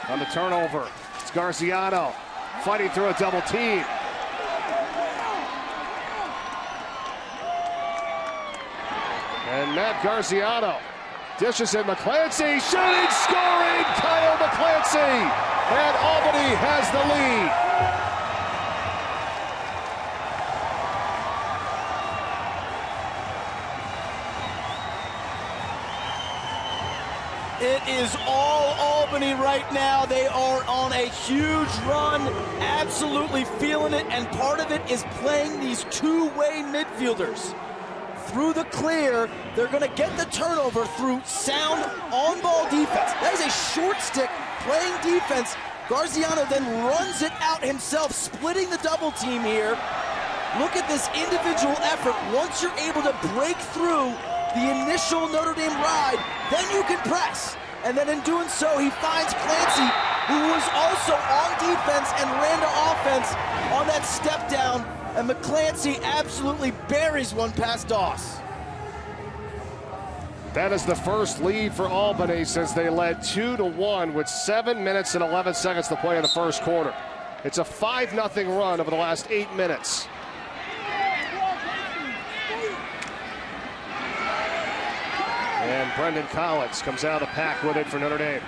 S3: on the turnover. It's Garciano fighting through a double team. And Matt Garciano Dishes in McClancy, shooting, scoring, Kyle McClancy, and Albany has the lead.
S6: It is all Albany right now. They are on a huge run, absolutely feeling it, and part of it is playing these two-way midfielders. Through the clear, they're going to get the turnover through sound on-ball defense. That is a short stick playing defense. Garziano then runs it out himself, splitting the double team here. Look at this individual effort. Once you're able to break through the initial Notre Dame ride, then you can press. And then in doing so, he finds Clancy, who was also on defense and ran to offense on that step down. And McClancy absolutely buries one past Doss.
S3: That is the first lead for Albany since they led 2-1 with 7 minutes and 11 seconds to play in the first quarter. It's a 5-0 run over the last 8 minutes. And Brendan Collins comes out of the pack with it for Notre Dame.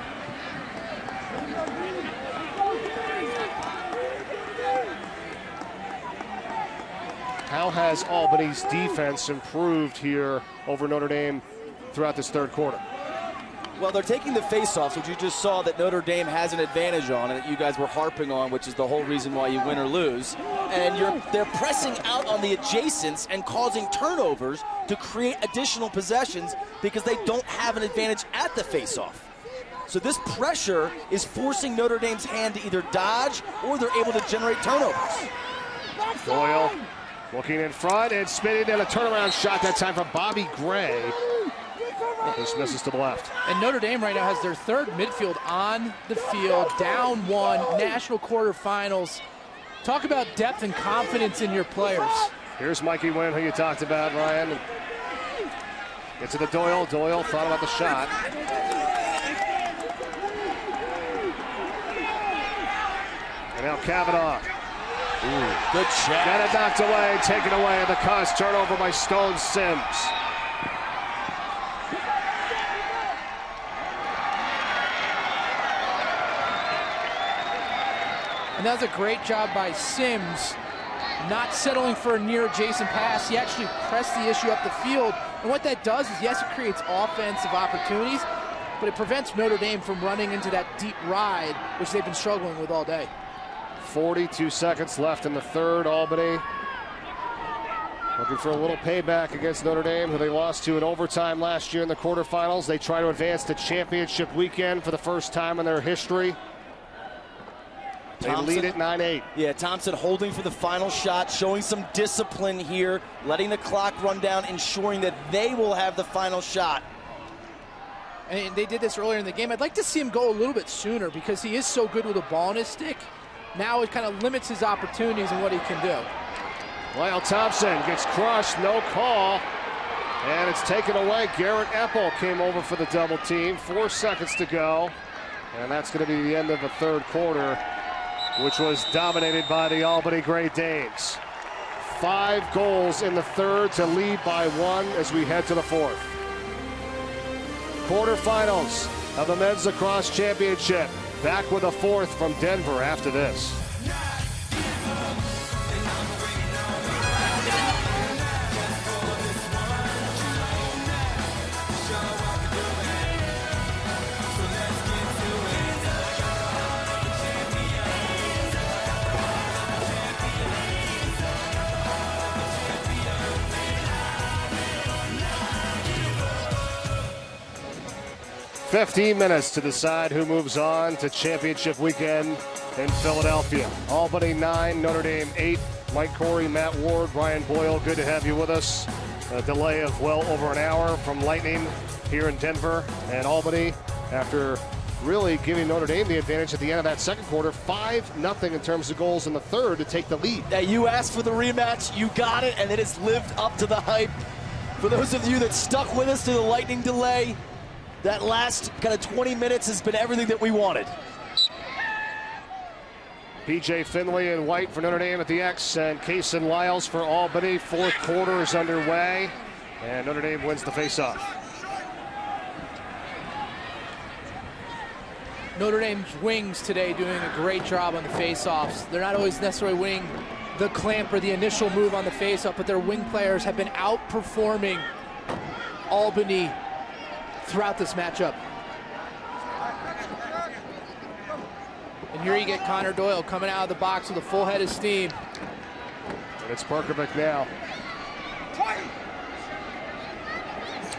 S3: How has Albany's defense improved here over Notre Dame throughout this third quarter?
S6: Well, they're taking the face-offs, which you just saw that Notre Dame has an advantage on, and that you guys were harping on, which is the whole reason why you win or lose. And they're pressing out on the adjacents and causing turnovers to create additional possessions because they don't have an advantage at the face-off. So this pressure is forcing Notre Dame's hand to either dodge or they're able to generate turnovers.
S3: Doyle looking in front and spinning in a turnaround shot, that time from Bobby Gray. This misses to the left.
S5: And Notre Dame right now has their third midfield on the field, down one, national quarterfinals. Talk about depth and confidence in your players.
S3: Here's Mikey Wynn, who you talked about, Ryan. Gets to the Doyle. Doyle thought about the shot. And now Kavanaugh.
S6: Ooh, good check.
S3: Got it knocked away, taken away at the cost. Turnover by Stone Sims.
S5: And that was a great job by Sims, not settling for a near adjacent pass. He actually pressed the issue up the field. And what that does is, yes, it creates offensive opportunities, but it prevents Notre Dame from running into that deep ride, which they've been struggling with all day.
S3: 42 seconds left in the third. Albany looking for a little payback against Notre Dame, who they lost to in overtime last year in the quarterfinals. They try to advance to championship weekend for the first time in their history. They lead at 9-8.
S6: Yeah, Thompson holding for the final shot, showing some discipline here, letting the clock run down, ensuring that they will have the final shot.
S5: And they did this earlier in the game. I'd like to see him go a little bit sooner because he is so good with a ball in his stick. Now it kind of limits his opportunities and what he can do.
S3: Lyle Thompson gets crushed, no call. And it's taken away. Garrett Epple came over for the double team. 4 seconds to go. And that's going to be the end of the third quarter, which was dominated by the Albany Great Danes. 5 goals in the third to lead by 1 as we head to the fourth. Quarterfinals of the Men's Lacrosse Championship. Back with a fourth from Denver after this. "15 minutes to decide who moves on to championship weekend in Philadelphia. Albany 9, Notre Dame 8. Mike Corey, Matt Ward, Brian Boyle, good to have you with us. A delay of well over an hour from Lightning here in Denver, and Albany, after really giving Notre Dame the advantage at the end of that second quarter, 5-0 in terms of goals in the third to take the lead.
S6: Yeah, you asked for the rematch, you got it, and it has lived up to the hype. For those of you that stuck with us through the Lightning delay, that last kind of 20 minutes has been everything that we wanted.
S3: PJ Finley and White for Notre Dame at the X, and Kaysen Lyles for Albany. Fourth quarter is underway, and Notre Dame wins the faceoff.
S5: Notre Dame's wings today doing a great job on the face-offs. They're not always necessarily winning the clamp or the initial move on the face-off, but their wing players have been outperforming Albany throughout this matchup. And here you get Connor Doyle coming out of the box with a full head of steam.
S3: And it's Perkovic now.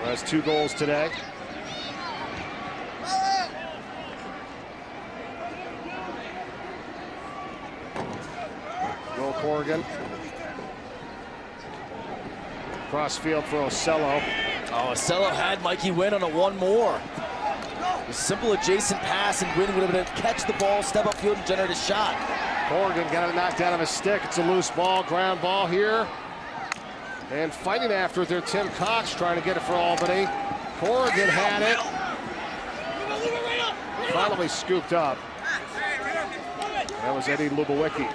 S3: Has 2 goals today. Will Corrigan. Cross field for Ocello.
S6: Oh, Ocello had Mikey Wynn on a one more. A simple adjacent pass, and Wynn would have been able to catch the ball, step upfield, and generate a shot.
S3: Corrigan got it knocked out of his stick. It's a loose ball, ground ball here. And fighting after it there, Tim Cox trying to get it for Albany. Corrigan had it. Finally scooped up. That was Eddie Lubowicki.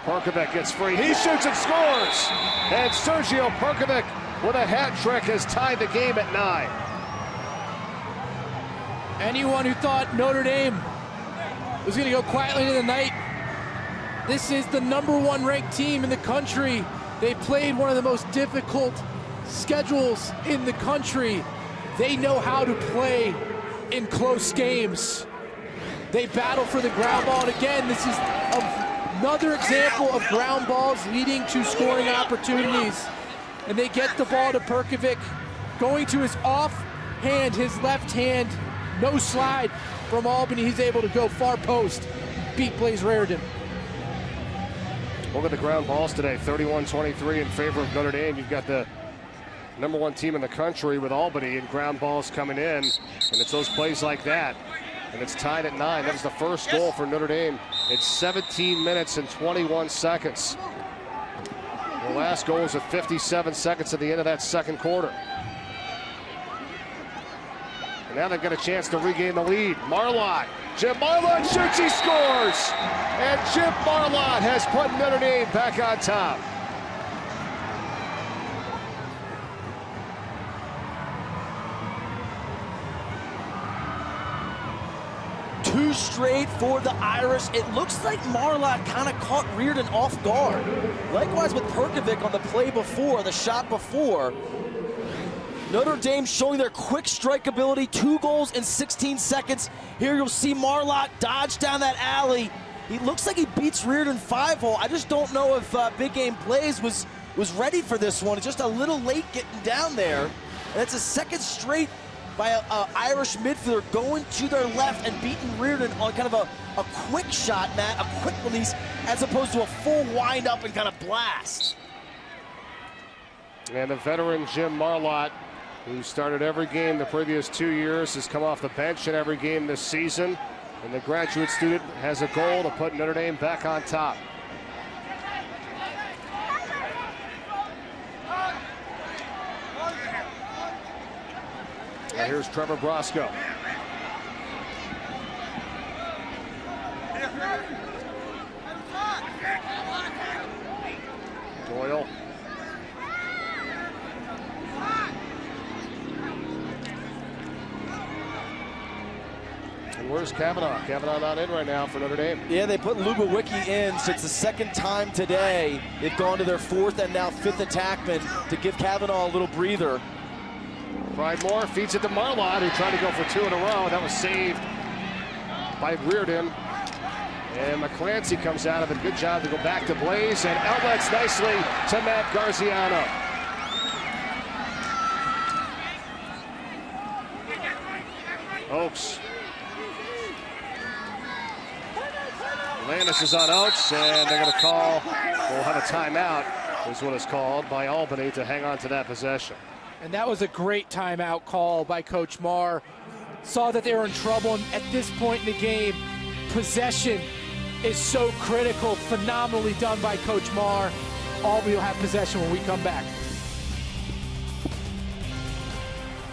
S3: Perkovic gets free. He shoots and scores. And Sergio Perkovic with a hat trick has tied the game at 9.
S5: Anyone who thought Notre Dame was going to go quietly into the night, this is the #1 ranked team in the country. They played one of the most difficult schedules in the country. They know how to play in close games. They battle for the ground ball, and again, this is another example of ground balls leading to scoring opportunities. And they get the ball to Perkovic, going to his offhand, his left hand, no slide from Albany. He's able to go far post, beat Blaze Raridan.
S3: Look at the ground balls today, 31-23 in favor of Notre Dame. You've got the #1 team in the country with Albany, and ground balls coming in, and it's those plays like that. And it's tied at 9. That was the first goal for Notre Dame. It's 17 minutes and 21 seconds. The last goal was at 57 seconds at the end of that second quarter. And now they've got a chance to regain the lead. Marlott. Jim Marlott shoots, he scores! And Jim Marlott has put Notre Dame back on top.
S6: Two straight for the Irish. It looks like Marlott kind of caught Reardon off guard. Likewise with Perkovic on the play before, the shot before. Notre Dame showing their quick strike ability, 2 goals in 16 seconds. Here you'll see Marlott dodge down that alley. He looks like he beats Reardon 5-hole. I just don't know if Big Game Plays was ready for this one. It's just a little late getting down there. And it's a second straight by an Irish midfielder going to their left and beating Reardon on kind of a quick shot, Matt, a quick release, as opposed to a full wind up and kind of blast.
S3: And the veteran Jim Marlott, who started every game the previous 2 years, has come off the bench in every game this season. And the graduate student has a goal to put Notre Dame back on top. And here's Trevor Brosco. Doyle. And where's Kavanaugh? Kavanaugh not in right now for Notre Dame.
S6: Yeah, they put Lubowicki in, so it's the second time today they've gone to their 4th and now 5th attackman to give Kavanaugh a little breather.
S3: Pride Moore feeds it to Marlott, who tried to go for 2 in a row. That was saved by Reardon. And McClancy comes out of it. Good job to go back to Blaze, and outlets nicely to Matt Garziano. Oaks. Landis is on Oaks, and they're going to call, we'll have a timeout, is what is called by Albany to hang on to that possession.
S5: And that was a great timeout call by Coach Marr. Saw that they were in trouble, and at this point in the game, possession is so critical. Phenomenally done by Coach Marr. Albany will have possession when we come back.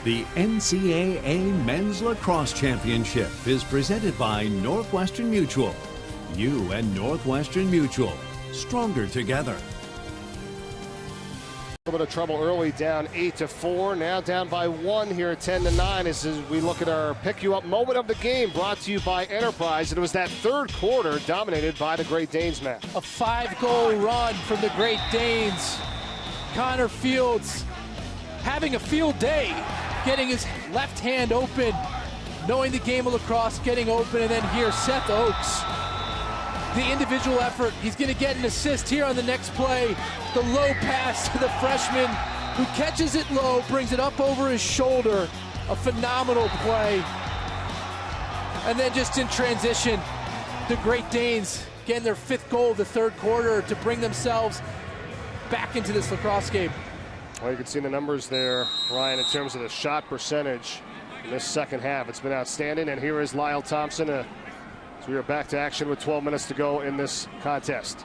S9: The NCAA Men's Lacrosse Championship is presented by Northwestern Mutual. You and Northwestern Mutual, stronger together.
S3: little bit of trouble early, down 8-4. Now down by 1 here at 10-9 as we look at our pick you up moment of the game, brought to you by Enterprise. And it was that third quarter dominated by the Great Danes, Matt.
S5: A 5-goal run from the Great Danes. Connor Fields having a field day, getting his left hand open, knowing the game of lacrosse, getting open, and then here, Seth Oakes. The individual effort, he's going to get an assist here on the next play. The low pass to the freshman who catches it low, brings it up over his shoulder. A phenomenal play. And then just in transition, the Great Danes getting their 5th goal of the third quarter to bring themselves back into this lacrosse game.
S3: Well, you can see the numbers there, Ryan, in terms of the shot percentage in this second half. It's been outstanding, and here is Lyle Thompson. So we are back to action with 12 minutes to go in this contest.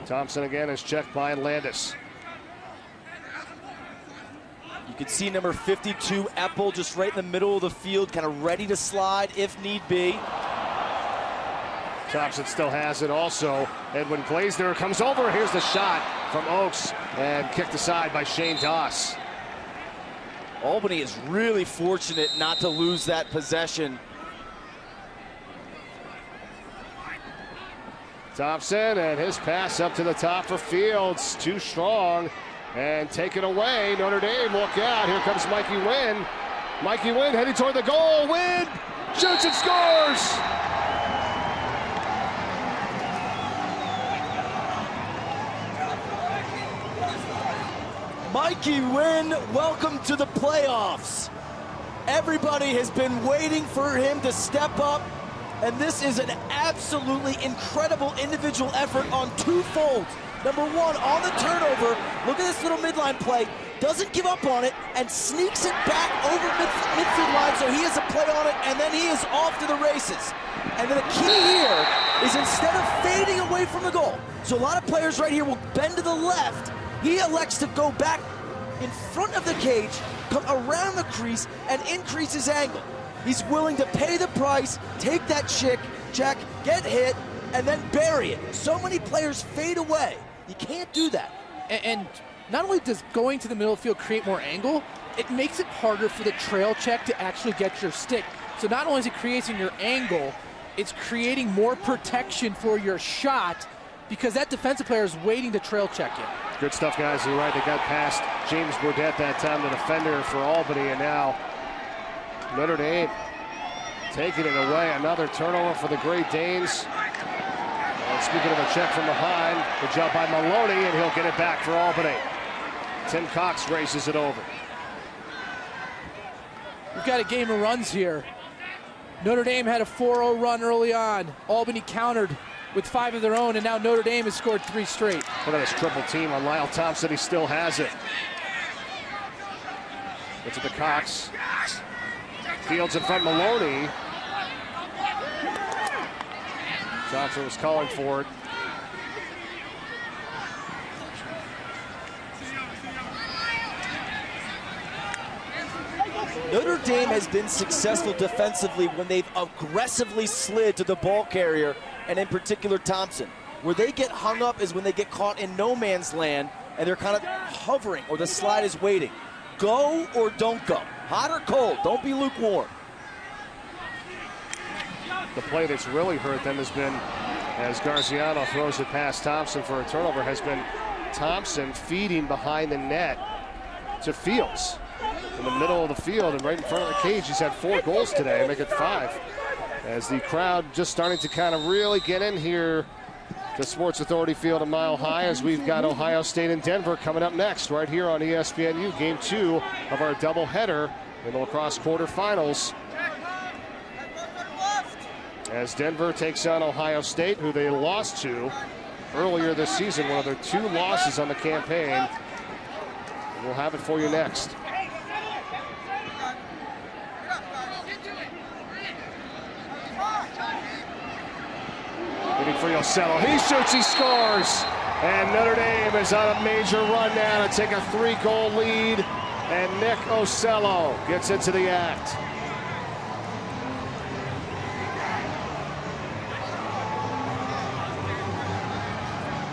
S3: Thompson again is checked by Landis.
S6: You can see number 52, Epple, just right in the middle of the field, kind of ready to slide if need be.
S3: Thompson still has it also. Edwin Glazner comes over. Here's the shot from Oakes and kicked aside by Shane Doss.
S6: Albany is really fortunate not to lose that possession.
S3: Thompson and his pass up to the top for Fields. Too strong and taken away. Notre Dame, look out. Here comes Mikey Wynn. Mikey Wynn heading toward the goal. Wynn shoots and scores.
S6: Mikey Wynn, welcome to the playoffs. Everybody has been waiting for him to step up, and this is an absolutely incredible individual effort on 2 folds. Number 1, on the turnover, look at this little midline play, doesn't give up on it, and sneaks it back over midfield line, so he has a play on it, and then he is off to the races. And then the key here is instead of fading away from the goal, so a lot of players right here will bend to the left, he elects to go back in front of the cage, come around the crease, and increase his angle. He's willing to pay the price, take that check, get hit, and then bury it. So many players fade away. You can't do that.
S5: And not only does going to the middle of the field create more angle, it makes it harder for the trail check to actually get your stick. So not only is it creating your angle, it's creating more protection for your shot because that defensive player is waiting to trail check you.
S3: Good stuff, guys. You're right. They got past James Burdett that time, the defender for Albany, and now Notre Dame taking it away. Another turnover for the Great Danes. And speaking of a check from behind, good job by Maloney, and he'll get it back for Albany. Tim Cox races it over.
S5: We've got a game of runs here. Notre Dame had a 4-0 run early on. Albany countered with 5 of their own, and now Notre Dame has scored 3 straight.
S3: Look at this triple team on Lyle Thompson. He still has it. Gets it to Cox. Fields in front, Maloney. Thompson was calling for it.
S6: Notre Dame has been successful defensively when they've aggressively slid to the ball carrier, and in particular Thompson. Where they get hung up is when they get caught in no man's land and they're kind of hovering or the slide is waiting. Go or don't go. Hot or cold, don't be lukewarm.
S3: The play that's really hurt them has been, as Garziano throws it past Thompson for a turnover, has been Thompson feeding behind the net to Fields. In the middle of the field and right in front of the cage. He's had 4 goals today, make it 5. As the crowd just starting to kind of really get in here to Sports Authority Field a mile high, as we've got Ohio State and Denver coming up next right here on ESPNU. Game 2 of our doubleheader in the lacrosse quarterfinals. As Denver takes on Ohio State, who they lost to earlier this season, one of their 2 losses on the campaign. And we'll have it for you next. Waiting for Yosello. He shoots, he scores. And Notre Dame is on a major run now to take a 3-goal lead. And Nick Ocello gets into the act.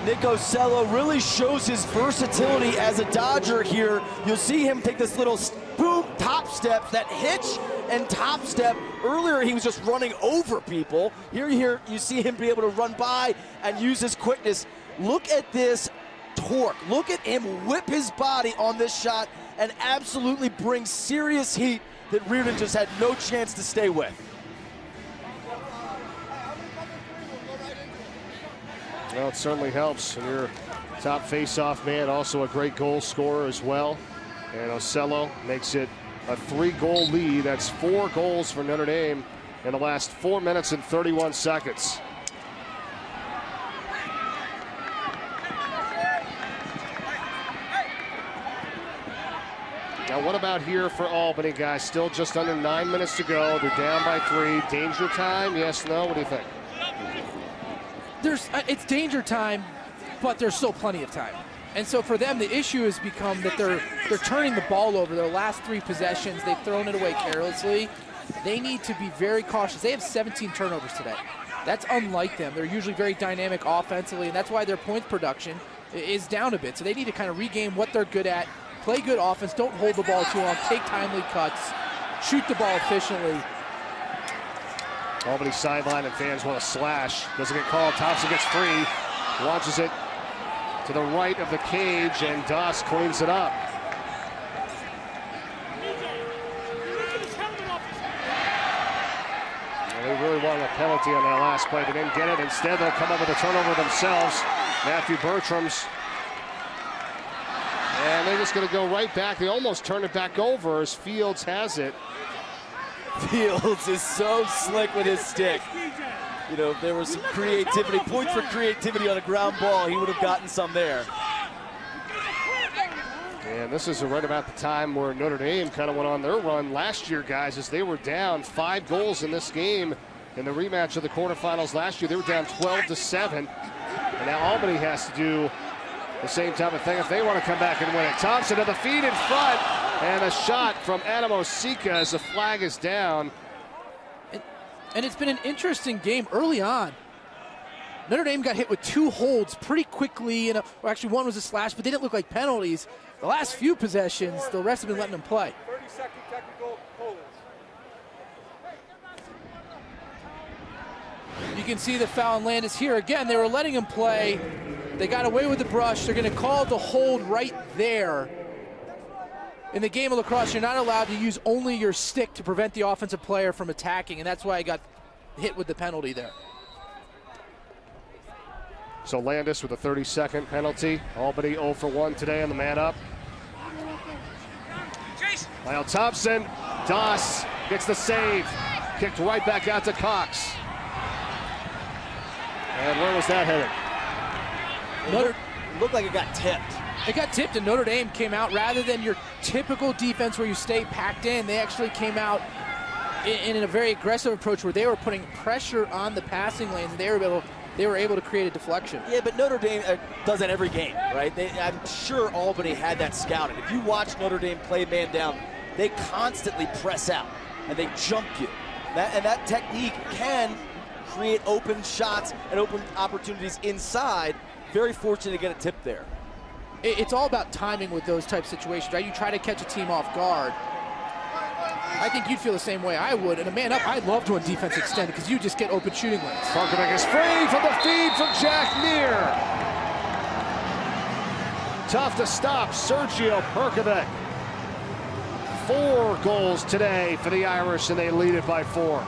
S6: Nick Ocello really shows his versatility as a Dodger here. You'll see him take this little boom top step, that hitch and top step. Earlier he was just running over people. Here you see him be able to run by and use his quickness. Look at this torque. Look at him whip his body on this shot and absolutely bring serious heat that Reardon just had no chance to stay with.
S3: Well, it certainly helps. And your top face-off man, also a great goal scorer as well. And Ocello makes it a 3-goal lead. That's 4 goals for Notre Dame in the last 4 minutes and 31 seconds. Now, what about here for Albany, guys? Still just under 9 minutes to go. They're down by 3. Danger time? Yes, no? What do you think?
S5: It's danger time, but there's still plenty of time. And so for them, the issue has become that they're turning the ball over. Their last 3 possessions, they've thrown it away carelessly. They need to be very cautious. They have 17 turnovers today. That's unlike them. They're usually very dynamic offensively, and that's why their points production is down a bit. So they need to kind of regain what they're good at, play good offense, don't hold the ball too long, take timely cuts, shoot the ball efficiently.
S3: Albany sideline and fans want a slash. Doesn't get called. Thompson gets free. Launches it to the right of the cage, and Doss cleans it up. They really wanted a penalty on that last play. They didn't get it. Instead, they'll come up with a turnover themselves. Matthew Bertram's. And they're just going to go right back. They almost turn it back over as Fields has it.
S6: Fields is so slick with his stick. You know, if there was some creativity, points for creativity on a ground ball, he would have gotten some there.
S3: And this is right about the time where Notre Dame kind of went on their run last year, guys, as they were down 5 goals in this game in the rematch of the quarterfinals last year. They were down 12-7. And now Albany has to do the same type of thing if they want to come back and win it. Thompson to the feed in front. And a shot from Adam Osika as the flag is down.
S5: And it's been an interesting game early on. Notre Dame got hit with 2 holds pretty quickly. Well, actually, one was a slash, but they didn't look like penalties. The last few possessions, the rest have been letting them play.
S8: 30-second technical holdings.
S5: You can see the foul on Landis here. Again, they were letting him play. They got away with the brush. They're going to call the hold right there. In the game of lacrosse, you're not allowed to use only your stick to prevent the offensive player from attacking, and that's why I got hit with the penalty there.
S3: So Landis with a 30-second penalty. Albany 0 for 1 today on the man up. Lyle Thompson. Doss gets the save. Kicked right back out to Cox. And where was that headed?
S6: Looked like it got tipped.
S5: It got tipped, and Notre Dame came out rather than your typical defense where you stay packed in. They actually came out in a very aggressive approach where they were putting pressure on the passing lanes. And they were able to create a deflection.
S6: Yeah, but Notre Dame does that every game, right? I'm sure Albany had that scouted. If you watch Notre Dame play man down, they constantly press out and they jump you. And that technique can create open shots and open opportunities inside. Very fortunate to get a tip there.
S5: It's all about timing with those type of situations, right? You try to catch a team off guard. I think you'd feel the same way I would. And a man up, I'd love to when defense extended because you just get open shooting lanes.
S3: Perkovic is free from the feed from Jack Neer. Tough to stop, Sergio Perkovic. 4 goals today for the Irish, and they lead it by 4.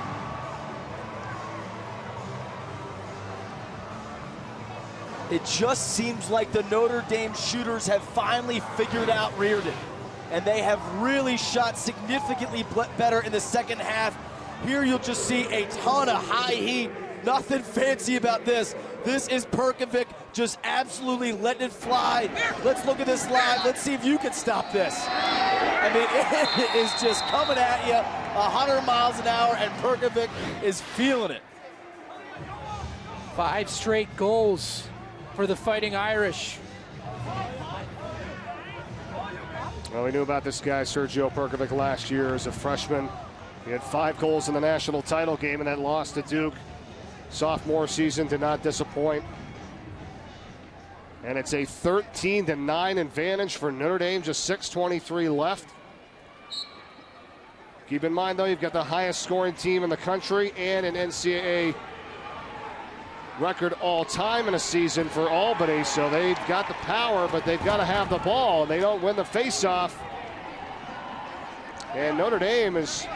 S6: It just seems like the Notre Dame shooters have finally figured out Reardon. And they have really shot significantly better in the second half. Here you'll just see a ton of high heat. Nothing fancy about this. This is Perkovic just absolutely letting it fly. Let's look at this live. Let's see if you can stop this. I mean, it is just coming at you 100 miles an hour, and Perkovic is feeling it.
S5: 5 straight goals for the Fighting Irish.
S3: Well, we knew about this guy, Sergio Perkovic, last year as a freshman. He had 5 goals in the national title game and then lost to Duke. Sophomore season did not disappoint. And it's a 13-9 advantage for Notre Dame, just 6:23 left. Keep in mind, though, you've got the highest scoring team in the country and an NCAA record all-time in a season for Albany, so they've got the power, but they've got to have the ball, and they don't win the face-off. And Notre Dame is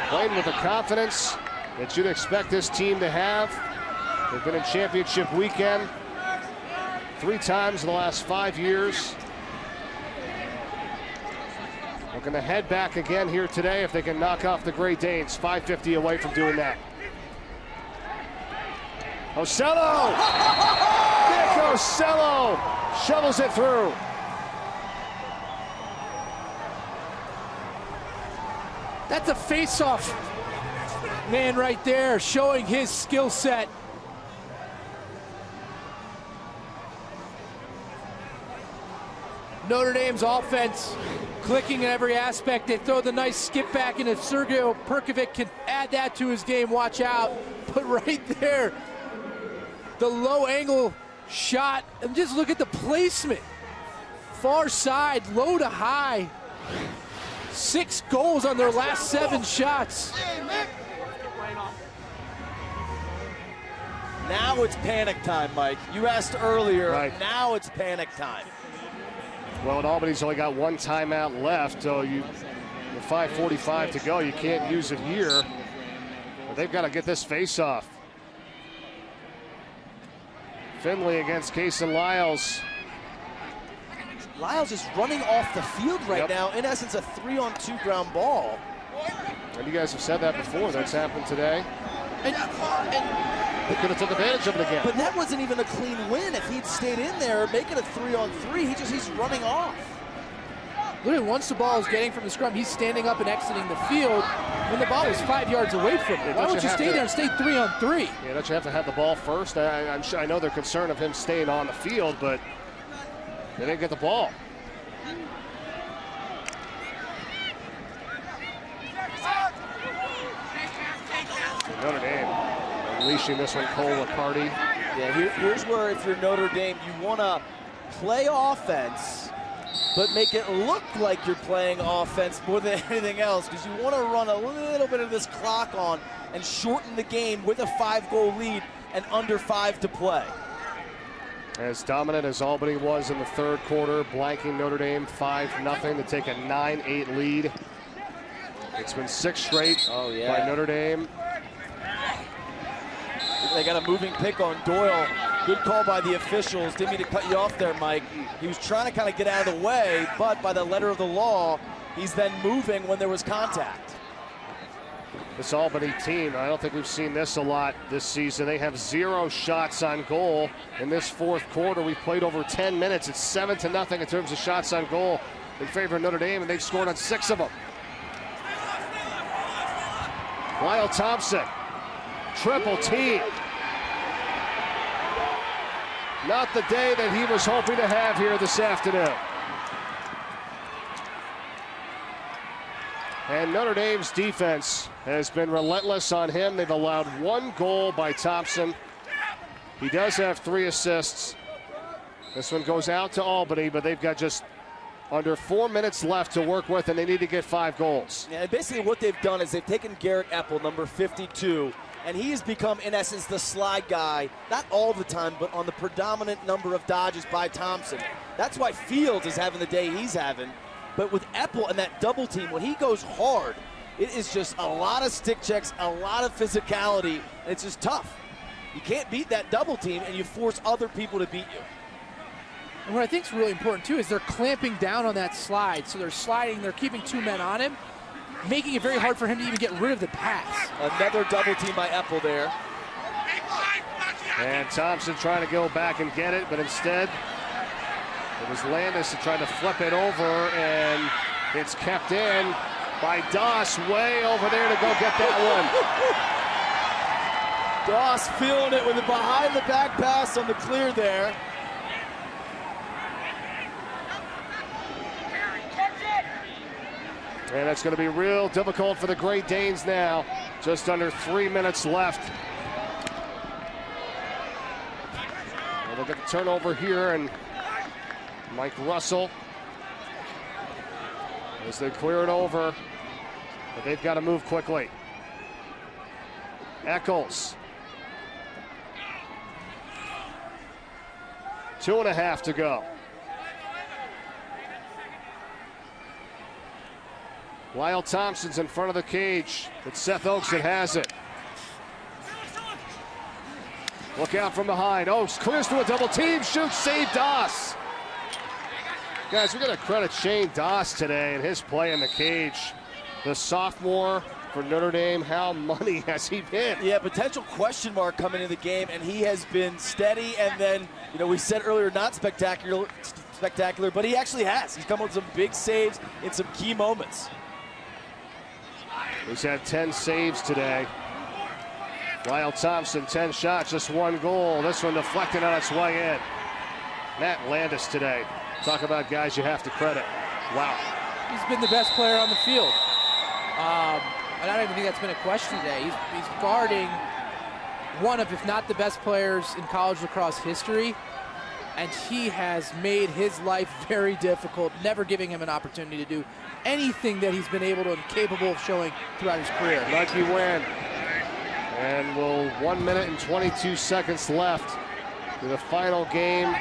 S3: playing with the confidence that you'd expect this team to have. They've been in championship weekend 3 times in the last 5 years. Looking to head back again here today if they can knock off the Great Danes. 5:50 away from doing that. Ocello! Nick Ocello shovels it through.
S5: That's a face-off man right there, showing his skill set. Notre Dame's offense clicking in every aspect. They throw the nice skip back, and if Sergio Perkovic can add that to his game, watch out. But right there, the low angle shot, and just look at the placement. Far side, low to high. 6 goals on their last 7 shots.
S6: Now it's panic time, Mike. You asked earlier,
S3: right.
S6: Now it's panic time.
S3: Well, and Albany's only got 1 timeout left, so with 5:45 to go, you can't use it here. But they've got to get this face-off. Finley against Kason Lyles.
S6: Lyles is running off the field right now. In essence, a 3-on-2 ground ball.
S3: And you guys have said that before. That's happened today. And they could have took advantage of it again.
S6: But that wasn't even a clean win. If he'd stayed in there, make it a 3-on-3, he's running off.
S5: Literally, once the ball is getting from the scrum, he's standing up and exiting the field when the ball was 5 yards away from him. Why would you stay there and stay 3-on-3?
S3: Yeah, don't you have to have the ball first? I know they're concerned of him staying on the field, but they didn't get the ball. Notre Dame unleashing this one, Cole Riccardi.
S6: Yeah, here's where if you're Notre Dame, you want to play offense, but make it look like you're playing offense more than anything else, because you want to run a little bit of this clock on and shorten the game with a 5-goal lead and under 5 to play.
S3: As dominant as Albany was in the 3rd quarter, blanking Notre Dame 5-0 to take a 9-8 lead. It's been 6 straight by Notre Dame.
S6: They got a moving pick on Doyle. Good call by the officials. Didn't mean to cut you off there, Mike. He was trying to kind of get out of the way, but by the letter of the law, he's then moving when there was contact.
S3: This Albany team, I don't think we've seen this a lot this season. They have 0 shots on goal in this 4th quarter. We've played over 10 minutes. It's 7-0 in terms of shots on goal in favor of Notre Dame, and they've scored on 6 of them. Lyle Thompson, triple team. Not the day that he was hoping to have here this afternoon. And Notre Dame's defense has been relentless on him. They've allowed 1 goal by Thompson. He does have 3 assists. This one goes out to Albany, but they've got just under 4 minutes left to work with, and they need to get 5 goals.
S6: Yeah, basically what they've done is they've taken Garrett Epple, number 52, and he has become, in essence, the slide guy, not all the time, but on the predominant number of dodges by Thompson. That's why Fields is having the day he's having. But with Epple and that double team, when he goes hard, it is just a lot of stick checks, a lot of physicality, and it's just tough. You can't beat that double team, and you force other people to beat you.
S5: And what I think is really important, too, is they're clamping down on that slide. So they're sliding, they're keeping 2 men on him, making it very hard for him to even get rid of the pass.
S6: Another double team by Epple there.
S3: And Thompson trying to go back and get it, but instead it was Landis that tried to flip it over, and it's kept in by Doss way over there to go get that one.
S6: Doss feeling it with a behind-the-back pass on the clear there.
S3: And it's going to be real difficult for the Great Danes now. Just under 3 minutes left. Well, they'll get the turnover here, and Mike Russell, as they clear it over, but they've got to move quickly. Eccles. 2.5 to go. Lyle Thompson's in front of the cage, but Seth Oaks that has it. Look out from behind. Oaks clears to a double team, shoots, save Doss. Guys, we're going to credit Shane Doss today and his play in the cage. The sophomore for Notre Dame, how money has he been?
S6: Yeah, potential question mark coming into the game, and he has been steady. And then, you know, we said earlier, not spectacular, but he actually has. He's come with some big saves in some key moments.
S3: He's had 10 saves today. Lyle Thompson, 10 shots, just 1 goal. This one deflected on its way in. Matt Landis today. Talk about guys you have to credit. Wow.
S5: He's been the best player on the field. And I don't even think that's been a question today. He's guarding one of, if not the best players in college lacrosse history. And he has made his life very difficult, never giving him an opportunity to do anything that he's been able to and capable of showing throughout his career.
S3: Lucky win. And 1 minute and 22 seconds left to the final game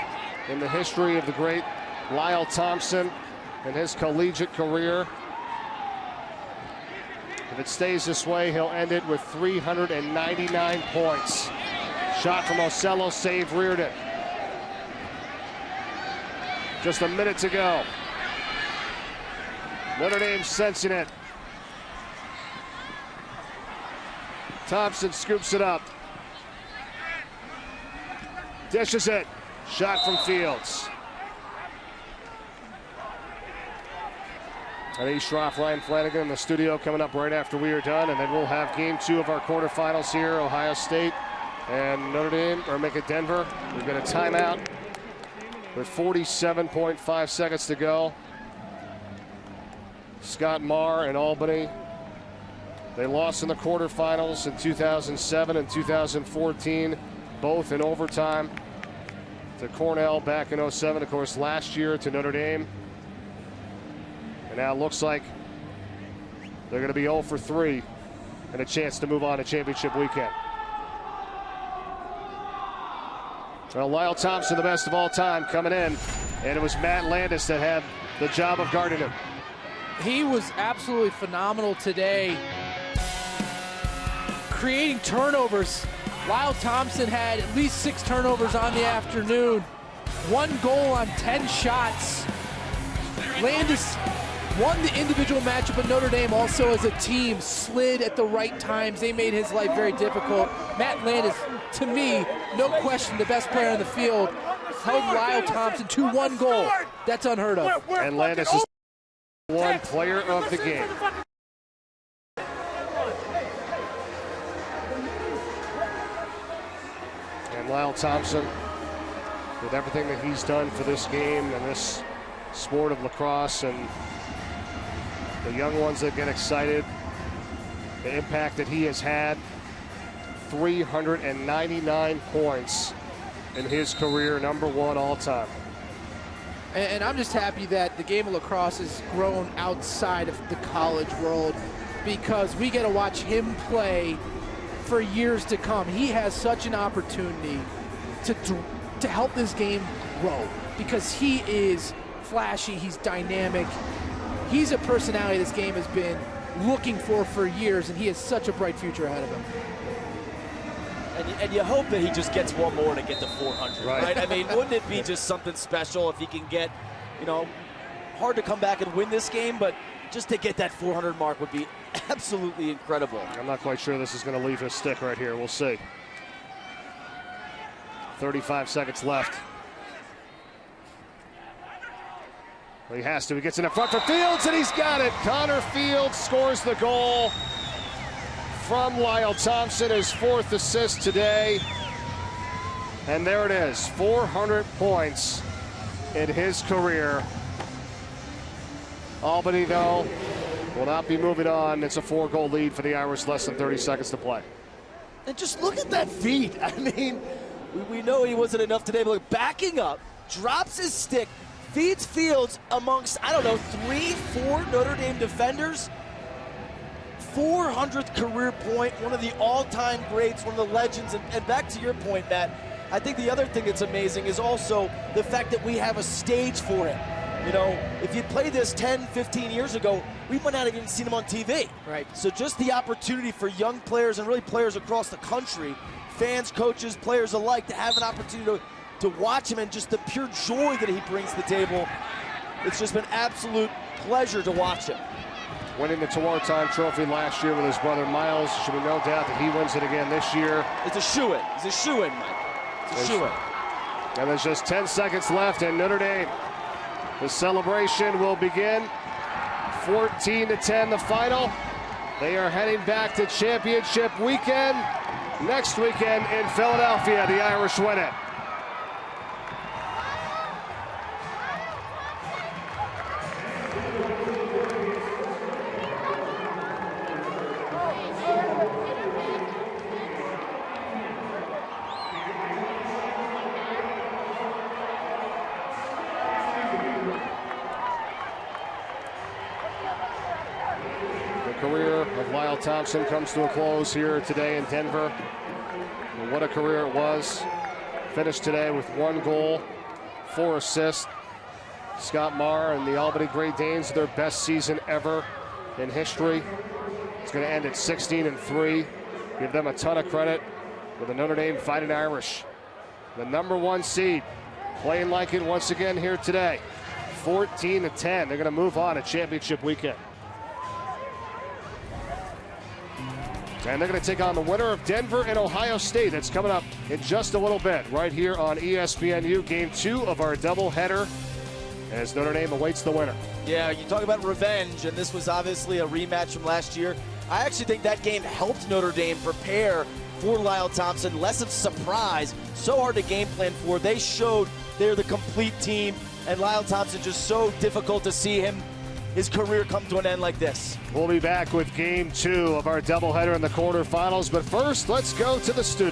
S3: in the history of the great Lyle Thompson and his collegiate career. If it stays this way, he'll end it with 399 points. Shot from Ocello, save Reardon. Just a minute to go. Notre Dame sensing it. Thompson scoops it up. Dishes it. Shot from Fields. Eddie Schroff, Ryan Flanagan in the studio coming up right after we are done, and then we'll have game 2 of our quarterfinals here. Ohio State and Notre Dame, or make it Denver. We've got a timeout with 47.5 seconds to go. Scott Marr and Albany, they lost in the quarterfinals in 2007 and 2014, both in overtime to Cornell back in 07, of course, last year to Notre Dame. And now it looks like they're going to be 0 for 3 and a chance to move on to championship weekend. Well, Lyle Thompson, the best of all time, coming in, and it was Matt Landis that had the job of guarding him.
S5: He was absolutely phenomenal today, creating turnovers. Lyle Thompson had at least 6 turnovers on the afternoon, 1 goal on 10 shots. Landis won the individual matchup, but Notre Dame also as a team slid at the right times. They made his life very difficult. Matt Landis, to me, no question, the best player on the field, held Lyle Thompson to 1 goal. That's unheard of.
S3: And Landis is one player of the game. And Lyle Thompson, with everything that he's done for this game and this sport of lacrosse, and the young ones that get excited, the impact that he has had, 399 points in his career, #1 all time.
S5: And I'm just happy that the game of lacrosse has grown outside of the college world, because we get to watch him play for years to come. He has such an opportunity to help this game grow, because he is flashy, he's dynamic. He's a personality this game has been looking for years, and he has such a bright future ahead of him.
S6: And you hope that he just gets one more to get to 400, right? I mean, wouldn't it be just something special if he can get, you know, hard to come back and win this game, but just to get that 400 mark would be absolutely incredible.
S3: I'm not quite sure this is going to leave his stick right here. We'll see. 35 seconds left. Well, he has to. He gets in the front for Fields, and he's got it. Connor Fields scores the goal. from Lyle Thompson, his 4th assist today. And there it is, 400 points in his career. Albany, though, will not be moving on. It's a 4-goal lead for the Irish, less than 30 seconds to play.
S6: And just look at that feed. I mean, we know he wasn't enough today, but look, backing up, drops his stick, feeds Fields amongst, I don't know, 3-4 Notre Dame defenders. 400th career point, one of the all-time greats, one of the legends. And back to your point, Matt, I think the other thing that's amazing is also the fact that we have a stage for him. You know, if you'd played this 10, 15 years ago, we might not have even seen him on TV.
S5: Right.
S6: So just the opportunity for young players and really players across the country, fans, coaches, players alike, to have an opportunity to watch him and just the pure joy that he brings to the table. It's just been absolute pleasure to watch him.
S3: Winning the Wartime Trophy last year with his brother Miles. Should be no doubt that he wins it again this year.
S6: It's a shoo-in. It's a shoo-in, Mike. It's a shoo-in.
S3: And there's just 10 seconds left, and Notre Dame, the celebration will begin. 14-10 the final. They are heading back to championship weekend. Next weekend in Philadelphia, the Irish win it. Career of Lyle Thompson comes to a close here today in Denver. And what a career it was. Finished today with 1 goal, 4 assists. Scott Marr and the Albany Great Danes, their best season ever in history. It's going to end at 16-3. Give them a ton of credit with the Notre Dame Fighting Irish. The #1 seed, playing like it once again here today. 14-10. They're going to move on to championship weekend. And they're going to take on the winner of Denver and Ohio State. That's coming up in just a little bit, right here on ESPNU. Game 2 of our doubleheader, as Notre Dame awaits the winner.
S6: Yeah, you talk about revenge, and this was obviously a rematch from last year. I actually think that game helped Notre Dame prepare for Lyle Thompson. Less of surprise, so hard to game plan for. They showed they're the complete team, and Lyle Thompson just so difficult to see his career come to an end like this.
S3: We'll be back with Game 2 of our doubleheader in the quarterfinals, but first, let's go to the studio.